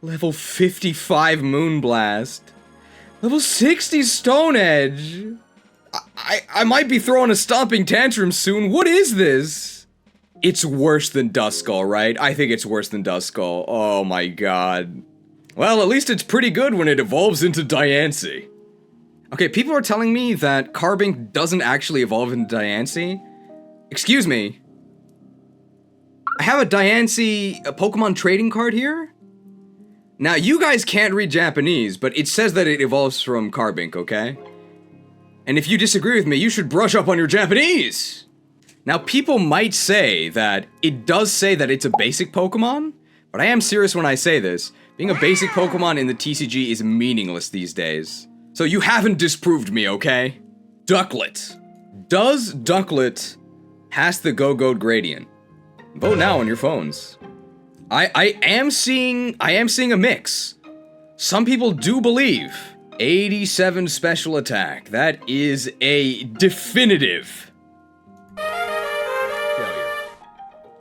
Level 55 Moonblast. Level 60 Stone Edge. I might be throwing a stomping tantrum soon. What is this? It's worse than Duskull, right? I think it's worse than Duskull. Oh my god. Well, at least it's pretty good when it evolves into Diancie. Okay, people are telling me that Carbink doesn't actually evolve into Diancie. Excuse me. I have a Diancie Pokemon trading card here. Now, you guys can't read Japanese, but it says that it evolves from Carbink, okay? And if you disagree with me, you should brush up on your Japanese! Now, people might say that it does say that it's a basic Pokemon, but I am serious when I say this. Being a basic Pokemon in the TCG is meaningless these days. So you haven't disproved me, okay? Ducklet. Does Ducklet pass the Go-Goat Gradient? Vote now on your phones. I am seeing a mix. Some people do believe 87 special attack. That is a definitive failure.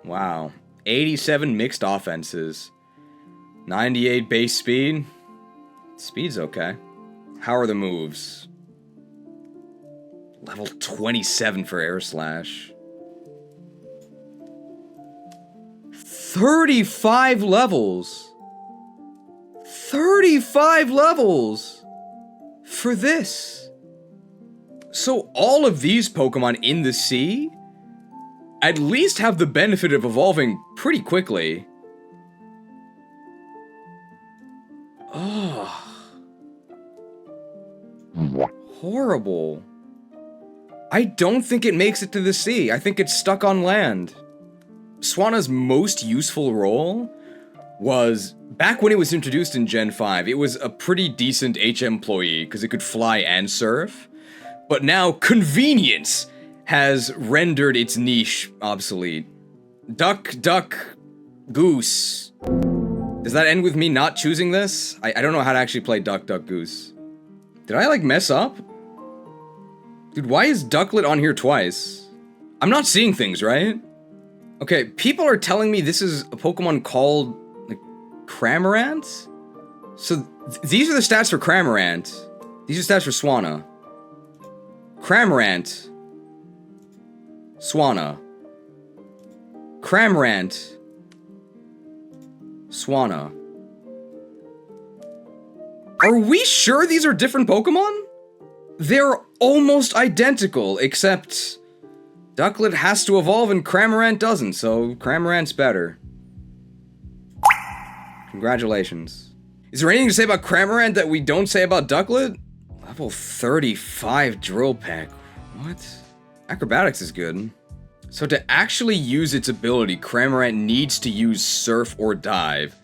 Wow. 87 mixed offenses. 98 base speed. Speed's okay. How are the moves? Level 27 for Air Slash. 35 levels. 35 levels for this. So all of these Pokemon in the sea at least have the benefit of evolving pretty quickly. Oh. Horrible. I don't think it makes it to the sea. I think it's stuck on land. Swana's most useful role was, back when it was introduced in Gen 5, it was a pretty decent HM employee, because it could fly and surf. But now, convenience has rendered its niche obsolete. Duck, duck, goose. Does that end with me not choosing this? I don't know how to actually play Duck, Duck, Goose. Did I, like, mess up? Dude, why is Ducklet on here twice? I'm not seeing things, right? Okay, people are telling me this is a Pokemon called, like, Cramorant? So, these are the stats for Cramorant. These are stats for Swana. Cramorant. Swana. Cramorant. Swana. Are we sure these are different Pokemon? They're almost identical, except Ducklet has to evolve and Cramorant doesn't, so Cramorant's better. Congratulations. Is there anything to say about Cramorant that we don't say about Ducklet? Level 35 Drill Peck. What? Acrobatics is good. So to actually use its ability, Cramorant needs to use Surf or Dive.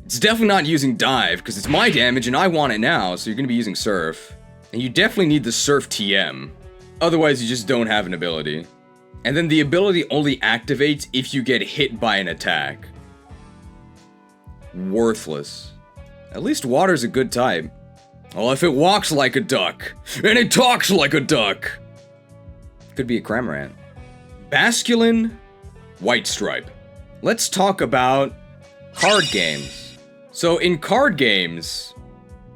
It's definitely not using Dive, because it's my damage and I want it now, so you're going to be using Surf. And you definitely need the Surf TM. Otherwise, you just don't have an ability. And then the ability only activates if you get hit by an attack. Worthless. At least water's a good type. Well, if it walks like a duck, and it talks like a duck. Could be a Cramorant. Basculin, White Stripe. Let's talk about card games. So in card games,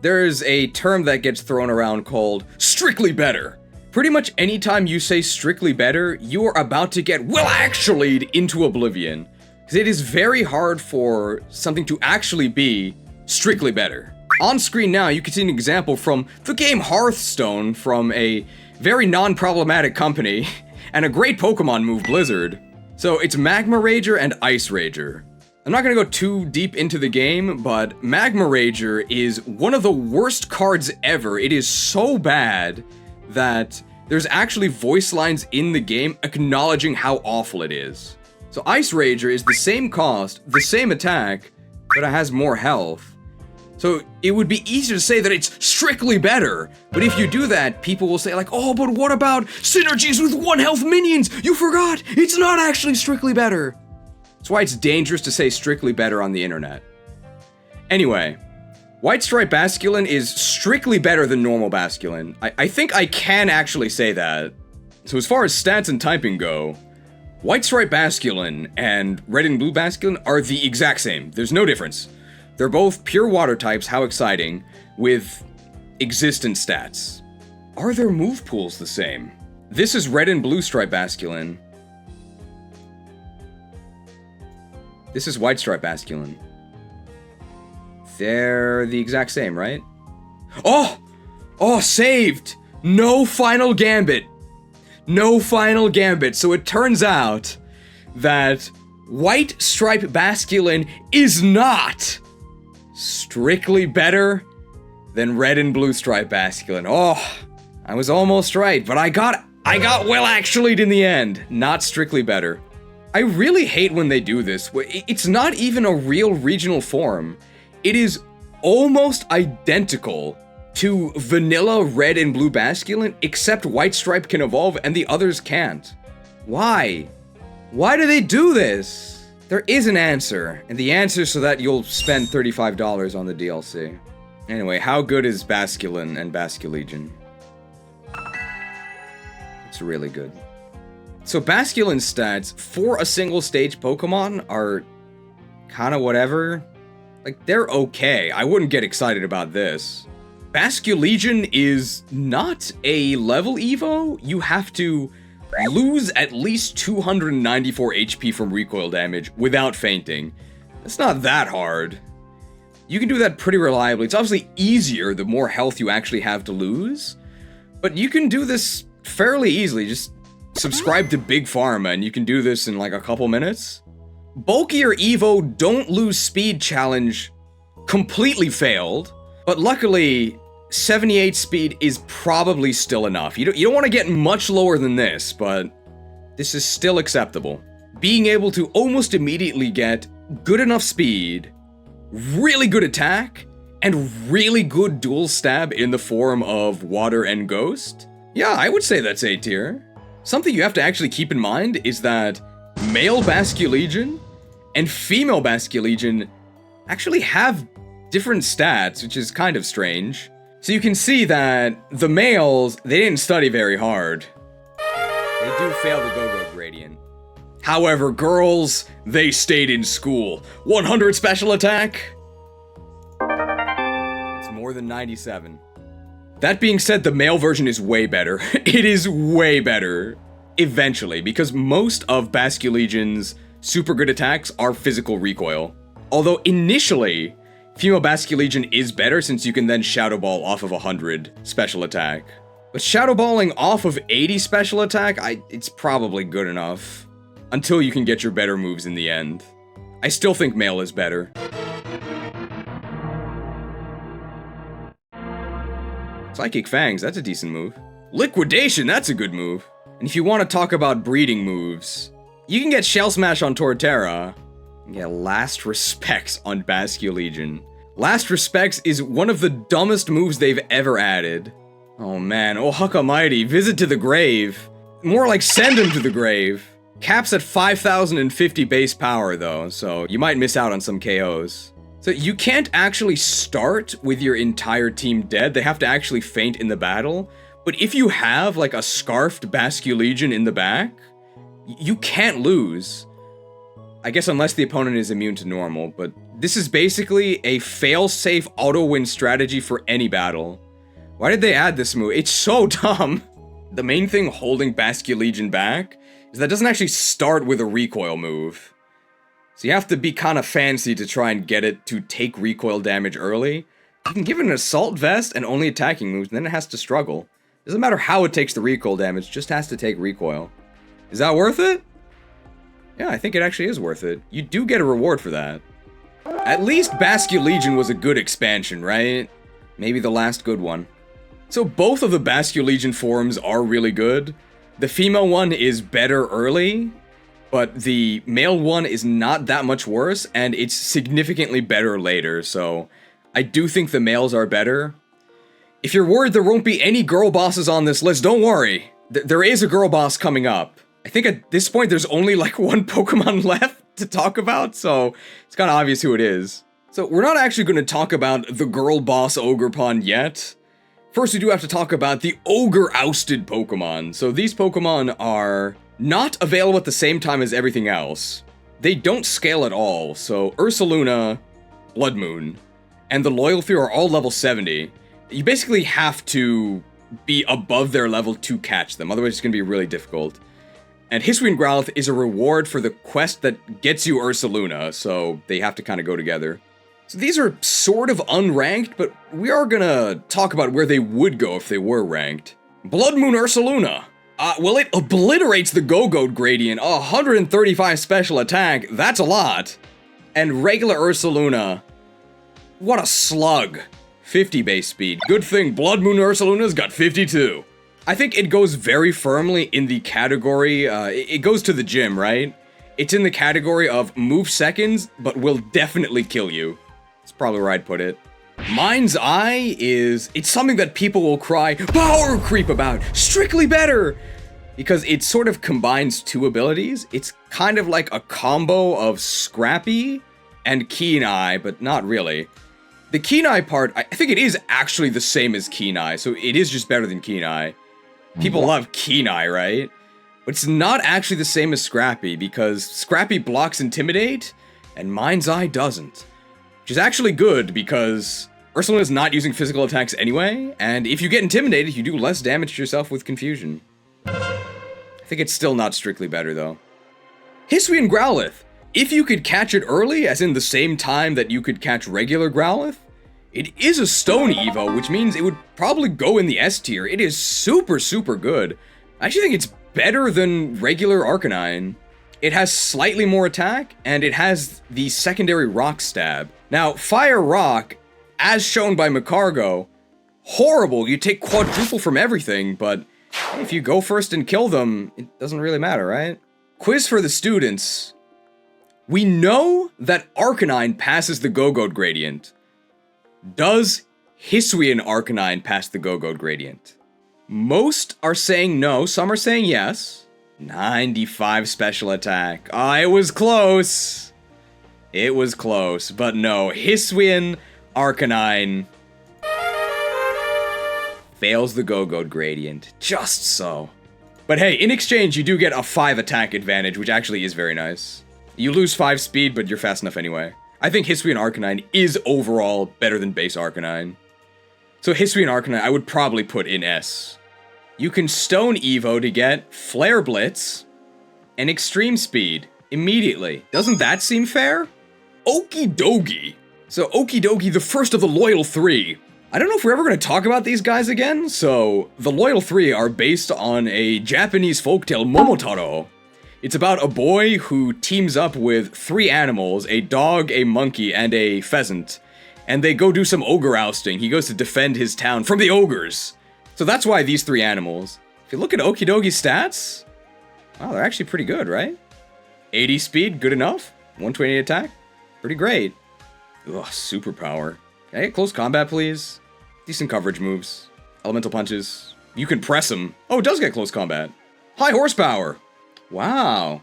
there's a term that gets thrown around called strictly better. Pretty much anytime you say strictly better, you are about to get well actually'd into oblivion. Because it is very hard for something to actually be strictly better. On screen now, you can see an example from the game Hearthstone from a very non-problematic company, and a great Pokemon move, Blizzard. So it's Magma Rager and Ice Rager. I'm not gonna go too deep into the game, but Magma Rager is one of the worst cards ever. It is so bad that there's actually voice lines in the game acknowledging how awful it is. So Ice Rager is the same cost, the same attack, but it has more health. So it would be easy to say that it's strictly better, but if you do that, people will say like, oh, but what about synergies with 1 health minions? You forgot, it's not actually strictly better. That's why it's dangerous to say strictly better on the internet. Anyway, White Stripe Basculin is strictly better than normal Basculin. I think I can actually say that. So as far as stats and typing go, White Stripe Basculin and Red and Blue Basculin are the exact same. There's no difference. They're both pure water types, how exciting, with existent stats. Are their move pools the same? This is Red and Blue Stripe Basculin. This is White Stripe Basculin. They're the exact same, right? Oh! Oh, saved! No final gambit! No final gambit. So it turns out that White Stripe Basculin is not strictly better than Red and Blue Stripe Basculin. Oh, I was almost right, but I got well actually'd in the end. Not strictly better. I really hate when they do this. It's not even a real regional form. It is almost identical to vanilla Red and Blue Basculin, except White Stripe can evolve and the others can't. Why? Why do they do this? There is an answer, and the answer is so that you'll spend $35 on the DLC. Anyway, how good is Basculin and Basculegion? It's really good. So Basculin's stats for a single stage Pokemon are kinda whatever. Like, they're okay. I wouldn't get excited about this. Basculegion is not a level Evo. You have to lose at least 294 HP from recoil damage without fainting. It's not that hard. You can do that pretty reliably. It's obviously easier the more health you actually have to lose, but you can do this fairly easily. Just subscribe to Big Pharma and you can do this in like a couple minutes. Bulkier Evo Don't Lose Speed challenge completely failed, but luckily 78 speed is probably still enough. You don't want to get much lower than this, but this is still acceptable. Being able to almost immediately get good enough speed, really good attack, and really good dual stab in the form of Water and Ghost? Yeah, I would say that's A tier. Something you have to actually keep in mind is that male Basculegion and female Basculegion actually have different stats, which is kind of strange. So you can see that the males, they didn't study very hard. They do fail the Go-Go gradient. However, girls, they stayed in school. 100 special attack? It's more than 97. That being said, the male version is way better. It is way better. Eventually, because most of Basculegion's super good attacks are physical recoil. Although initially, female Basculegion is better since you can then Shadow Ball off of 100 special attack. But Shadow Balling off of 80 special attack, it's probably good enough. Until you can get your better moves in the end. I still think male is better. Psychic Fangs, that's a decent move. Liquidation, that's a good move. And if you want to talk about breeding moves, you can get Shell Smash on Torterra. And get Last Respects on Basculegion. Last Respects is one of the dumbest moves they've ever added. Oh man, oh Huck Almighty, visit to the grave. More like send him to the grave. Caps at 5,050 base power though, so you might miss out on some KOs. So you can't actually start with your entire team dead, they have to actually faint in the battle. But if you have like a scarfed Basculegion in the back, you can't lose. I guess unless the opponent is immune to normal, but this is basically a fail-safe auto-win strategy for any battle. Why did they add this move? It's so dumb. The main thing holding Basculegion back is that it doesn't actually start with a recoil move. So you have to be kind of fancy to try and get it to take recoil damage early. You can give it an assault vest and only attacking moves, and then it has to struggle. Doesn't matter how it takes the recoil damage, just has to take recoil. Is that worth it? Yeah, I think it actually is worth it. You do get a reward for that. At least Basculegion was a good expansion, right? Maybe the last good one. So both of the Basculegion forms are really good. The female one is better early, but the male one is not that much worse, and it's significantly better later, so I do think the males are better. If you're worried there won't be any girl bosses on this list, don't worry. There is a girl boss coming up. I think at this point there's only like one Pokemon left. to talk about, so it's kind of obvious who it is. So we're not actually going to talk about the girl boss Ogerpon yet. First, we do have to talk about the Ogre-ousted Pokemon. So these Pokemon are not available at the same time as everything else. They don't scale at all, so Ursaluna, Blood Moon, and the Loyal 3 are all level 70. You basically have to be above their level to catch them, otherwise it's going to be really difficult. And Hisuian Growlithe is a reward for the quest that gets you Ursaluna, so they have to kind of go together. So these are sort of unranked, but we are gonna talk about where they would go if they were ranked. Blood Moon Ursaluna. Well, it obliterates the Go-Goat gradient. 135 special attack, that's a lot. And regular Ursaluna, what a slug. 50 base speed. Good thing Blood Moon Ursaluna's got 52. I think it goes very firmly in the category, it goes to the gym, right? It's in the category of move seconds, but will definitely kill you. That's probably where I'd put it. Mind's Eye it's something that people will cry power creep about, strictly better! Because it sort of combines two abilities. It's kind of like a combo of Scrappy and Keen Eye, but not really. The Keen Eye part, I think it is actually the same as Keen Eye, so it is just better than Keen Eye. People love Keen Eye, right? But it's not actually the same as Scrappy, because Scrappy blocks Intimidate, and Mind's Eye doesn't. Which is actually good, because Ursaluna is not using physical attacks anyway, and if you get intimidated, you do less damage to yourself with Confusion. I think it's still not strictly better, though. Hisuian Growlithe. If you could catch it early, as in the same time that you could catch regular Growlithe, it is a Stone Evo, which means it would probably go in the S tier. It is super, super good. I actually think it's better than regular Arcanine. It has slightly more attack, and it has the secondary Rock Stab. Now, Fire Rock, as shown by Macargo, horrible. You take quadruple from everything, but if you go first and kill them, it doesn't really matter, right? Quiz for the students. We know that Arcanine passes the Go-Goat gradient. Does Hisuian Arcanine pass the Go-Goat gradient? Most are saying no, some are saying yes. 95 special attack. It was close. It was close, but no. Hisuian Arcanine fails the Go-Goat gradient. Just so. But hey, in exchange, you do get a 5 attack advantage, which actually is very nice. You lose 5 speed, but you're fast enough anyway. I think Hisuian Arcanine is overall better than base Arcanine. So Hisuian Arcanine, I would probably put in S. You can Stone Evo to get Flare Blitz and Extreme Speed immediately. Doesn't that seem fair? Okie dokie. So Okie dokie, the first of the Loyal 3. I don't know if we're ever going to talk about these guys again, so the Loyal 3 are based on a Japanese folktale, Momotaro. It's about a boy who teams up with 3 animals, a dog, a monkey, and a pheasant, and they go do some ogre ousting. He goes to defend his town from the ogres. So that's why these 3 animals. If you look at Okie doki's stats, wow, they're actually pretty good, right? 80 speed, good enough. 128 attack, pretty great. Ugh, superpower. Can I get close combat, please? Decent coverage moves. Elemental punches. You can press him. Oh, it does get close combat. High horsepower. Wow.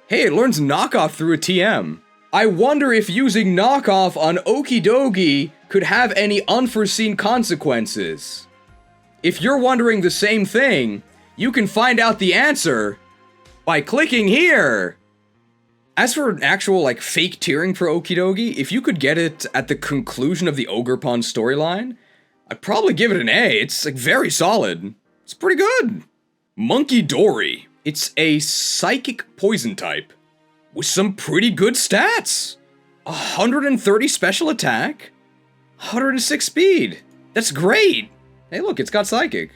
Hey, it learns knockoff through a TM. I wonder if using knockoff on Okie dokie could have any unforeseen consequences. If you're wondering the same thing, you can find out the answer by clicking here. As for an actual, fake tiering for Okie dokie, if you could get it at the conclusion of the Ogerpon storyline, I'd probably give it an A. It's, very solid. It's pretty good. Monkey Dory. It's a psychic poison type with some pretty good stats. 130 special attack, 106 speed. That's great. Hey, look, it's got psychic.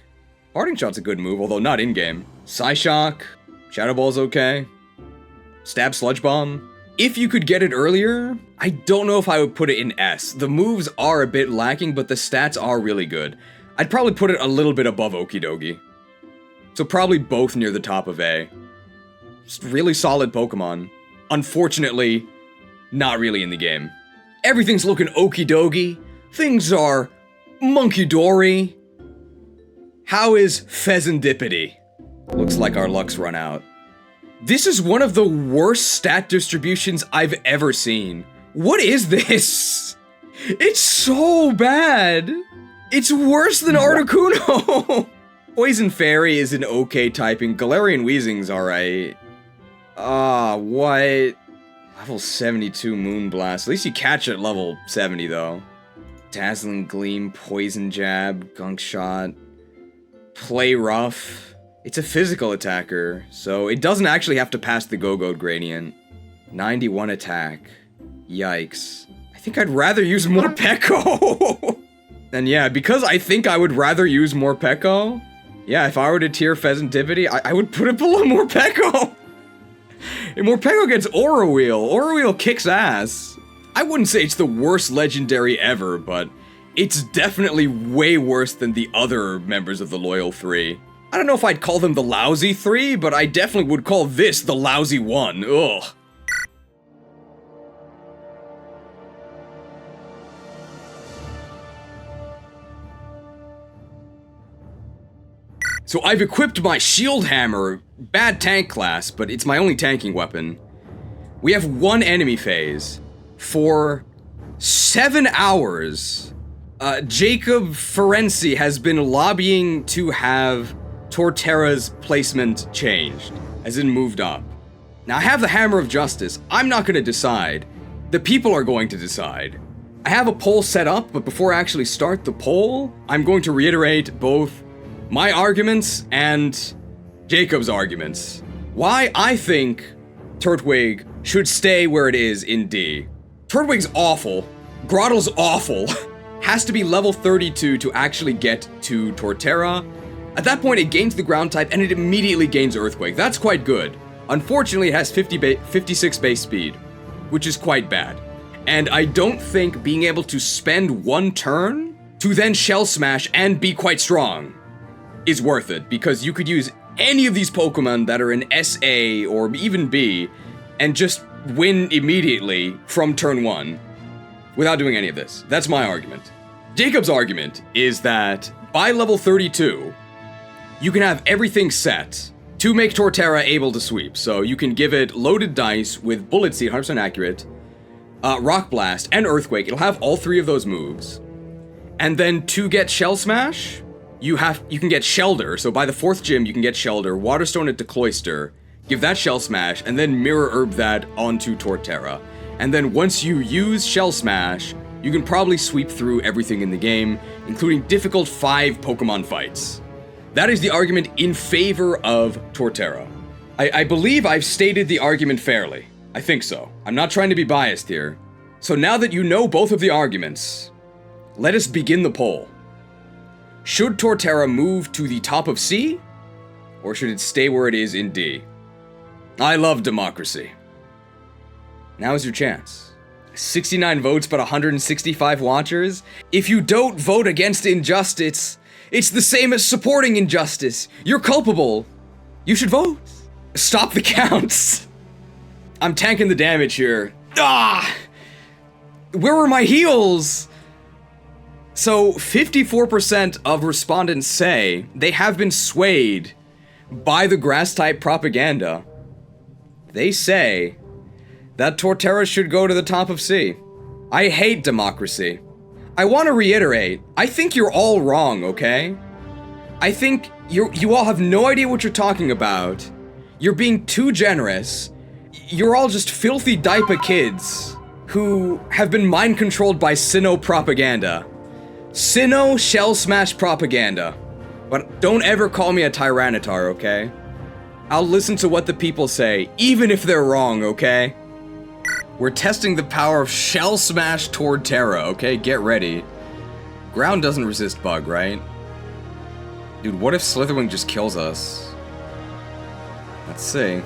Parting Shot's a good move, although not in-game. Psyshock, Shadow Ball's okay. Stab Sludge Bomb. If you could get it earlier, I don't know if I would put it in S. The moves are a bit lacking, but the stats are really good. I'd probably put it a little bit above Okie dokie. So probably both near the top of A. Just really solid Pokemon. Unfortunately, not really in the game. Everything's looking okie dokie. Things are monkey dory. How is Pheasantipity? Looks like our luck's run out. This is one of the worst stat distributions I've ever seen. What is this? It's so bad. It's worse than Articuno. Poison Fairy is an okay typing. Galarian Weezing's alright. What? Level 72 Moonblast. At least you catch it at level 70, though. Dazzling Gleam, Poison Jab, Gunk Shot. Play Rough. It's a physical attacker, so it doesn't actually have to pass the Go-Go Gradient. 91 attack. Yikes. I think I'd rather use Morpeko! And yeah, because I think I would rather use Morpeko, yeah, if I were to tier Pheasantivity, I would put it below Morpeko! And Morpeko gets Aura Wheel. Aura Wheel kicks ass. I wouldn't say it's the worst legendary ever, but it's definitely way worse than the other members of the Loyal 3. I don't know if I'd call them the lousy 3, but I definitely would call this the lousy 1. Ugh. So I've equipped my Shield Hammer, bad tank class, but it's my only tanking weapon. We have one enemy phase. For 7 hours, Jacob Ferenczi has been lobbying to have Torterra's placement changed, as in moved up. Now I have the Hammer of Justice. I'm not going to decide. The people are going to decide. I have a poll set up, but before I actually start the poll, I'm going to reiterate both my arguments and Jacob's arguments. Why I think Turtwig should stay where it is in D. Turtwig's awful. Grottle's awful. Has to be level 32 to actually get to Torterra. At that point, it gains the ground type and it immediately gains Earthquake. That's quite good. Unfortunately, it has 56 base speed, which is quite bad. And I don't think being able to spend one turn to then Shell Smash and be quite strong is worth it, because you could use any of these Pokemon that are in SA or even B and just win immediately from turn 1 without doing any of this. That's my argument. Jacob's argument is that by level 32, you can have everything set to make Torterra able to sweep. So you can give it loaded dice with Bullet Seed, 100% accurate, Rock Blast, and Earthquake. It'll have all 3 of those moves. And then to get Shell Smash, you can get Shelter. So by the 4th gym, you can get Shelter, Waterstone it to Cloyster, give that Shell Smash, and then Mirror Herb that onto Torterra. And then once you use Shell Smash, you can probably sweep through everything in the game, including difficult 5 Pokemon fights. That is the argument in favor of Torterra. I believe I've stated the argument fairly. I think so. I'm not trying to be biased here. So now that you know both of the arguments, let us begin the poll. Should Torterra move to the top of C, or should it stay where it is in D? I love democracy. Now is your chance. 69 votes but 165 watchers? If you don't vote against injustice, it's the same as supporting injustice. You're culpable. You should vote. Stop the counts. I'm tanking the damage here. Ah! Where were my heals? So 54% of respondents say they have been swayed by the grass-type propaganda. They say that Torterra should go to the top of C. I hate democracy. I want to reiterate, I think you're all wrong, okay? I think you all have no idea what you're talking about. You're being too generous. You're all just filthy diaper kids who have been mind-controlled by Sinnoh propaganda. Sinnoh Shell Smash propaganda. But don't ever call me a Tyranitar, okay? I'll listen to what the people say, even if they're wrong, okay? We're testing the power of Shell Smash Torterra, okay? Get ready. Ground doesn't resist Bug, right? Dude, what if Slitherwing just kills us? Let's see.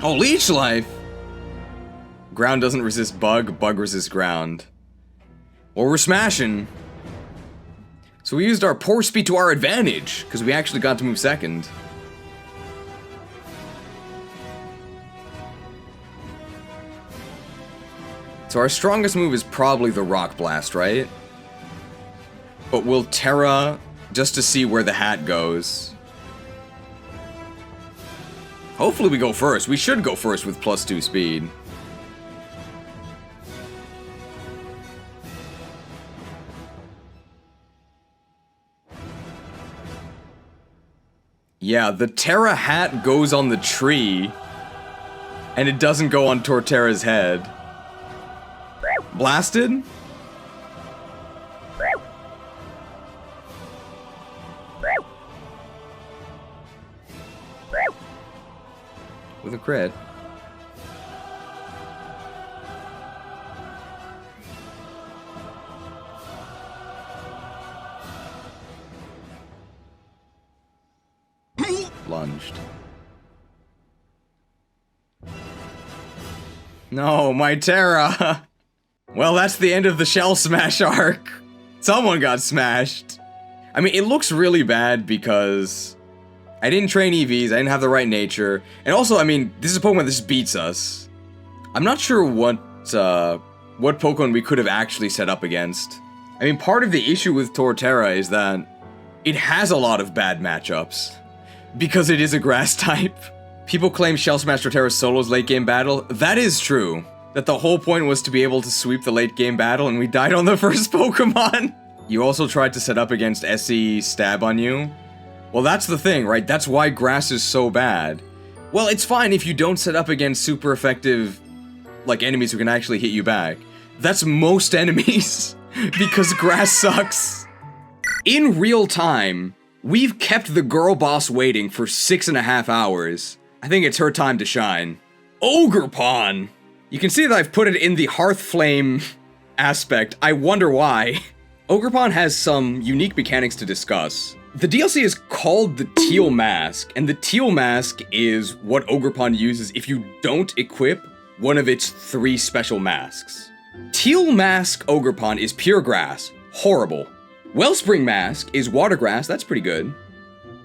Oh, Leech Life! Ground doesn't resist Bug, Bug resists Ground. Well, we're smashing. So we used our poor speed to our advantage, because we actually got to move second. So our strongest move is probably the Rock Blast, right? But we'll Terra just to see where the hat goes. Hopefully we go first. We should go first with +2 speed. Yeah, the Terra hat goes on the tree, and it doesn't go on Torterra's head. Blasted? With a crit. Lunged. No, my Terra! Well, that's the end of the Shell Smash arc. Someone got smashed. I mean, it looks really bad because I didn't train EVs, I didn't have the right nature, and also, I mean, this is a Pokemon that just beats us. I'm not sure what Pokemon we could have actually set up against. I mean, part of the issue with Torterra is that it has a lot of bad matchups. Because it is a grass type. People claim Shell Smash Torterra solo's late game battle. That is true. That the whole point was to be able to sweep the late game battle and we died on the first Pokemon. You also tried to set up against SE stab on you. Well, that's the thing, right? That's why grass is so bad. Well, it's fine if you don't set up against super effective, like, enemies who can actually hit you back. That's most enemies. Because grass sucks. In real time, we've kept the girl boss waiting for 6.5 hours. I think it's her time to shine. Ogerpon! You can see that I've put it in the Hearthflame aspect. I wonder why. Ogerpon has some unique mechanics to discuss. The DLC is called the Teal Mask, and the Teal Mask is what Ogerpon uses if you don't equip one of its 3 special masks. Teal Mask Ogerpon is pure grass. Horrible. Wellspring Mask is water grass, that's pretty good.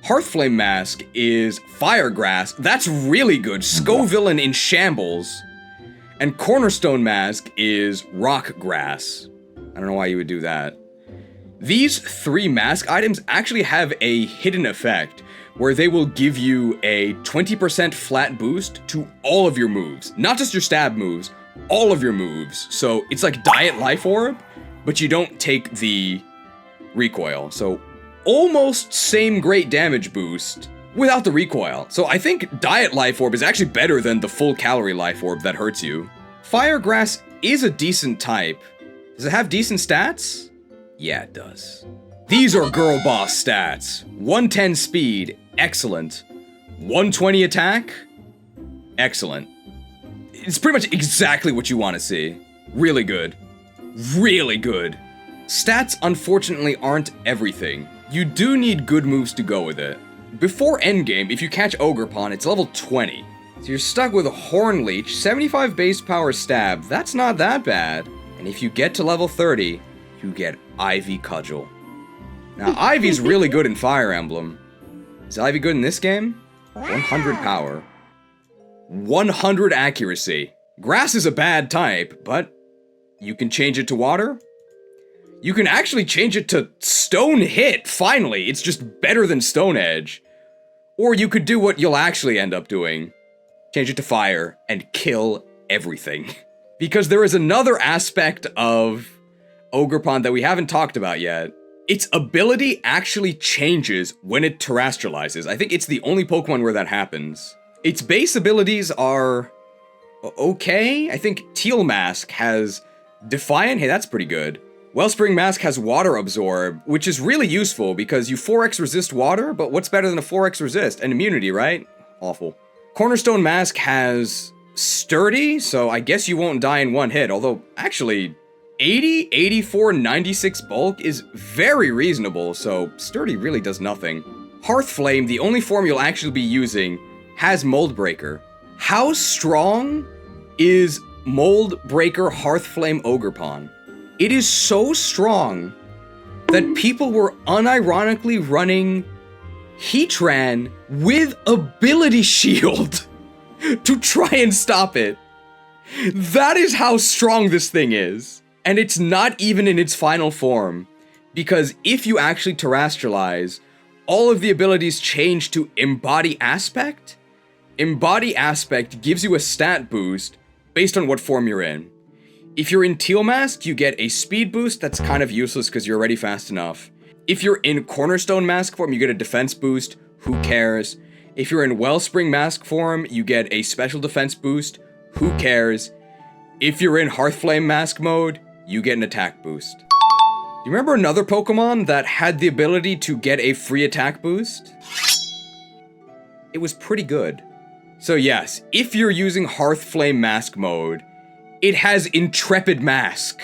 Hearthflame Mask is fire grass, that's really good. Scovillain in shambles. And Cornerstone Mask is rock grass. I don't know why you would do that. These 3 mask items actually have a hidden effect where they will give you a 20% flat boost to all of your moves. Not just your stab moves, all of your moves. So it's like Diet Life Orb, but you don't take the recoil. So almost same great damage boost without the recoil. So I think Diet Life Orb is actually better than the full calorie Life Orb that hurts you. Fire Grass is a decent type. Does it have decent stats? Yeah, it does. These are girl boss stats. 110 speed, excellent. 120 attack, excellent. It's pretty much exactly what you want to see. Really good. Really good. Stats, unfortunately, aren't everything. You do need good moves to go with it. Before endgame, if you catch Ogerpon, it's level 20. So you're stuck with a Horn Leech, 75 base power stab, that's not that bad. And if you get to level 30, you get Ivy Cudgel. Now, Ivy's really good in Fire Emblem. Is Ivy good in this game? 100 power. 100 accuracy. Grass is a bad type, but you can change it to water. You can actually change it to Stone Hit, finally. It's just better than Stone Edge. Or you could do what you'll actually end up doing. Change it to fire and kill everything. Because there is another aspect of Ogerpon that we haven't talked about yet. Its ability actually changes when it terrestrializes. I think it's the only Pokemon where that happens. Its base abilities are okay. I think Teal Mask has Defiant. Hey, that's pretty good. Wellspring Mask has Water Absorb, which is really useful because you 4x resist water, but what's better than a 4x resist? An immunity, right? Awful. Cornerstone Mask has Sturdy, so I guess you won't die in one hit, although actually 80, 84, 96 bulk is very reasonable, so Sturdy really does nothing. Hearthflame, the only form you'll actually be using, has Mold Breaker. How strong is Mold Breaker Hearthflame Ogerpon? It is so strong that people were unironically running Heatran with Ability Shield to try and stop it. That is how strong this thing is. And it's not even in its final form, because if you actually terrestrialize, all of the abilities change to Embody Aspect, Embody Aspect gives you a stat boost based on what form you're in. If you're in Teal Mask, you get a speed boost that's kind of useless because you're already fast enough. If you're in Cornerstone Mask form, you get a defense boost. Who cares? If you're in Wellspring Mask form, you get a special defense boost. Who cares? If you're in Hearthflame Mask mode, you get an attack boost. You remember another Pokemon that had the ability to get a free attack boost? It was pretty good. So yes, if you're using Hearthflame Mask mode, it has Intrepid Mask.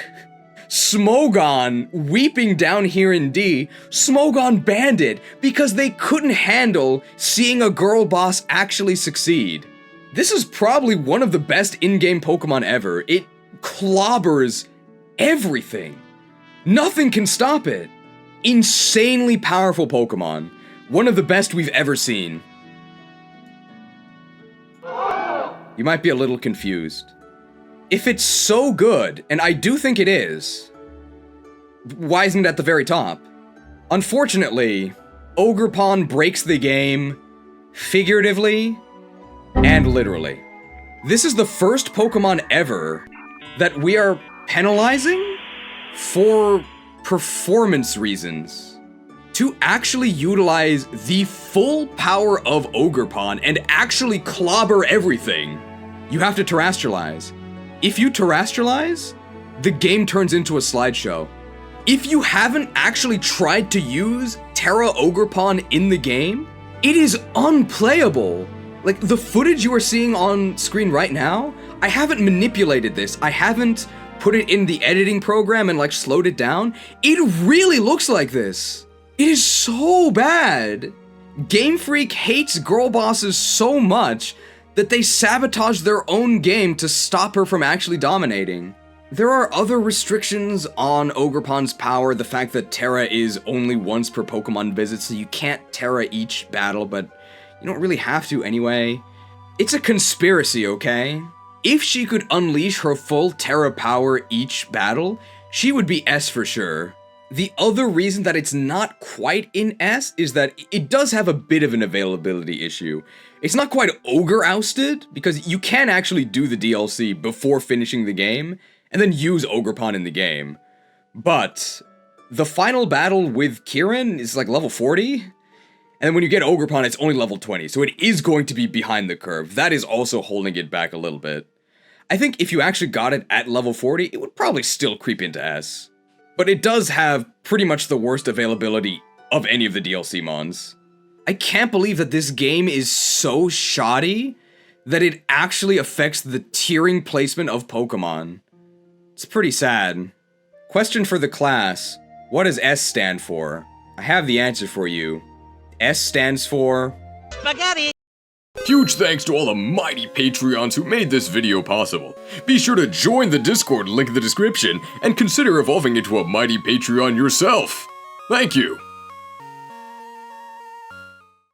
Smogon, weeping down here in D, Smogon banned it because they couldn't handle seeing a girl boss actually succeed. This is probably one of the best in-game Pokemon ever. It clobbers everything. Nothing can stop it. Insanely powerful Pokemon. One of the best we've ever seen. You might be a little confused. If it's so good, and I do think it is, why isn't it at the very top? Unfortunately, Ogerpon breaks the game figuratively and literally. This is the first Pokemon ever that we are penalizing for performance reasons. To actually utilize the full power of Ogerpon and actually clobber everything, you have to terrestrialize. If you terrestrialize, the game turns into a slideshow. If you haven't actually tried to use Terra Ogerpon in the game, it is unplayable. Like, the footage you are seeing on screen right now, I haven't manipulated this. I haven't put it in the editing program and, like, slowed it down. It really looks like this. It is so bad. Game Freak hates girl bosses so much that they sabotage their own game to stop her from actually dominating. There are other restrictions on Ogerpon's power, the fact that Terra is only once per Pokemon visit, so you can't Terra each battle, but you don't really have to anyway. It's a conspiracy, okay? If she could unleash her full Terra power each battle, she would be S for sure. The other reason that it's not quite in S is that it does have a bit of an availability issue. It's not quite Ogre ousted, because you can actually do the DLC before finishing the game, and then use Ogerpon in the game. But the final battle with Kieran is like level 40, and then when you get Ogerpon, it's only level 20, so it is going to be behind the curve. That is also holding it back a little bit. I think if you actually got it at level 40, it would probably still creep into S. But it does have pretty much the worst availability of any of the DLC mons. I can't believe that this game is so shoddy that it actually affects the tiering placement of Pokemon. It's pretty sad. Question for the class. What does S stand for? I have the answer for you. S stands for... Spaghetti! Huge thanks to all the mighty Patreons who made this video possible. Be sure to join the Discord link in the description and consider evolving into a mighty Patreon yourself. Thank you.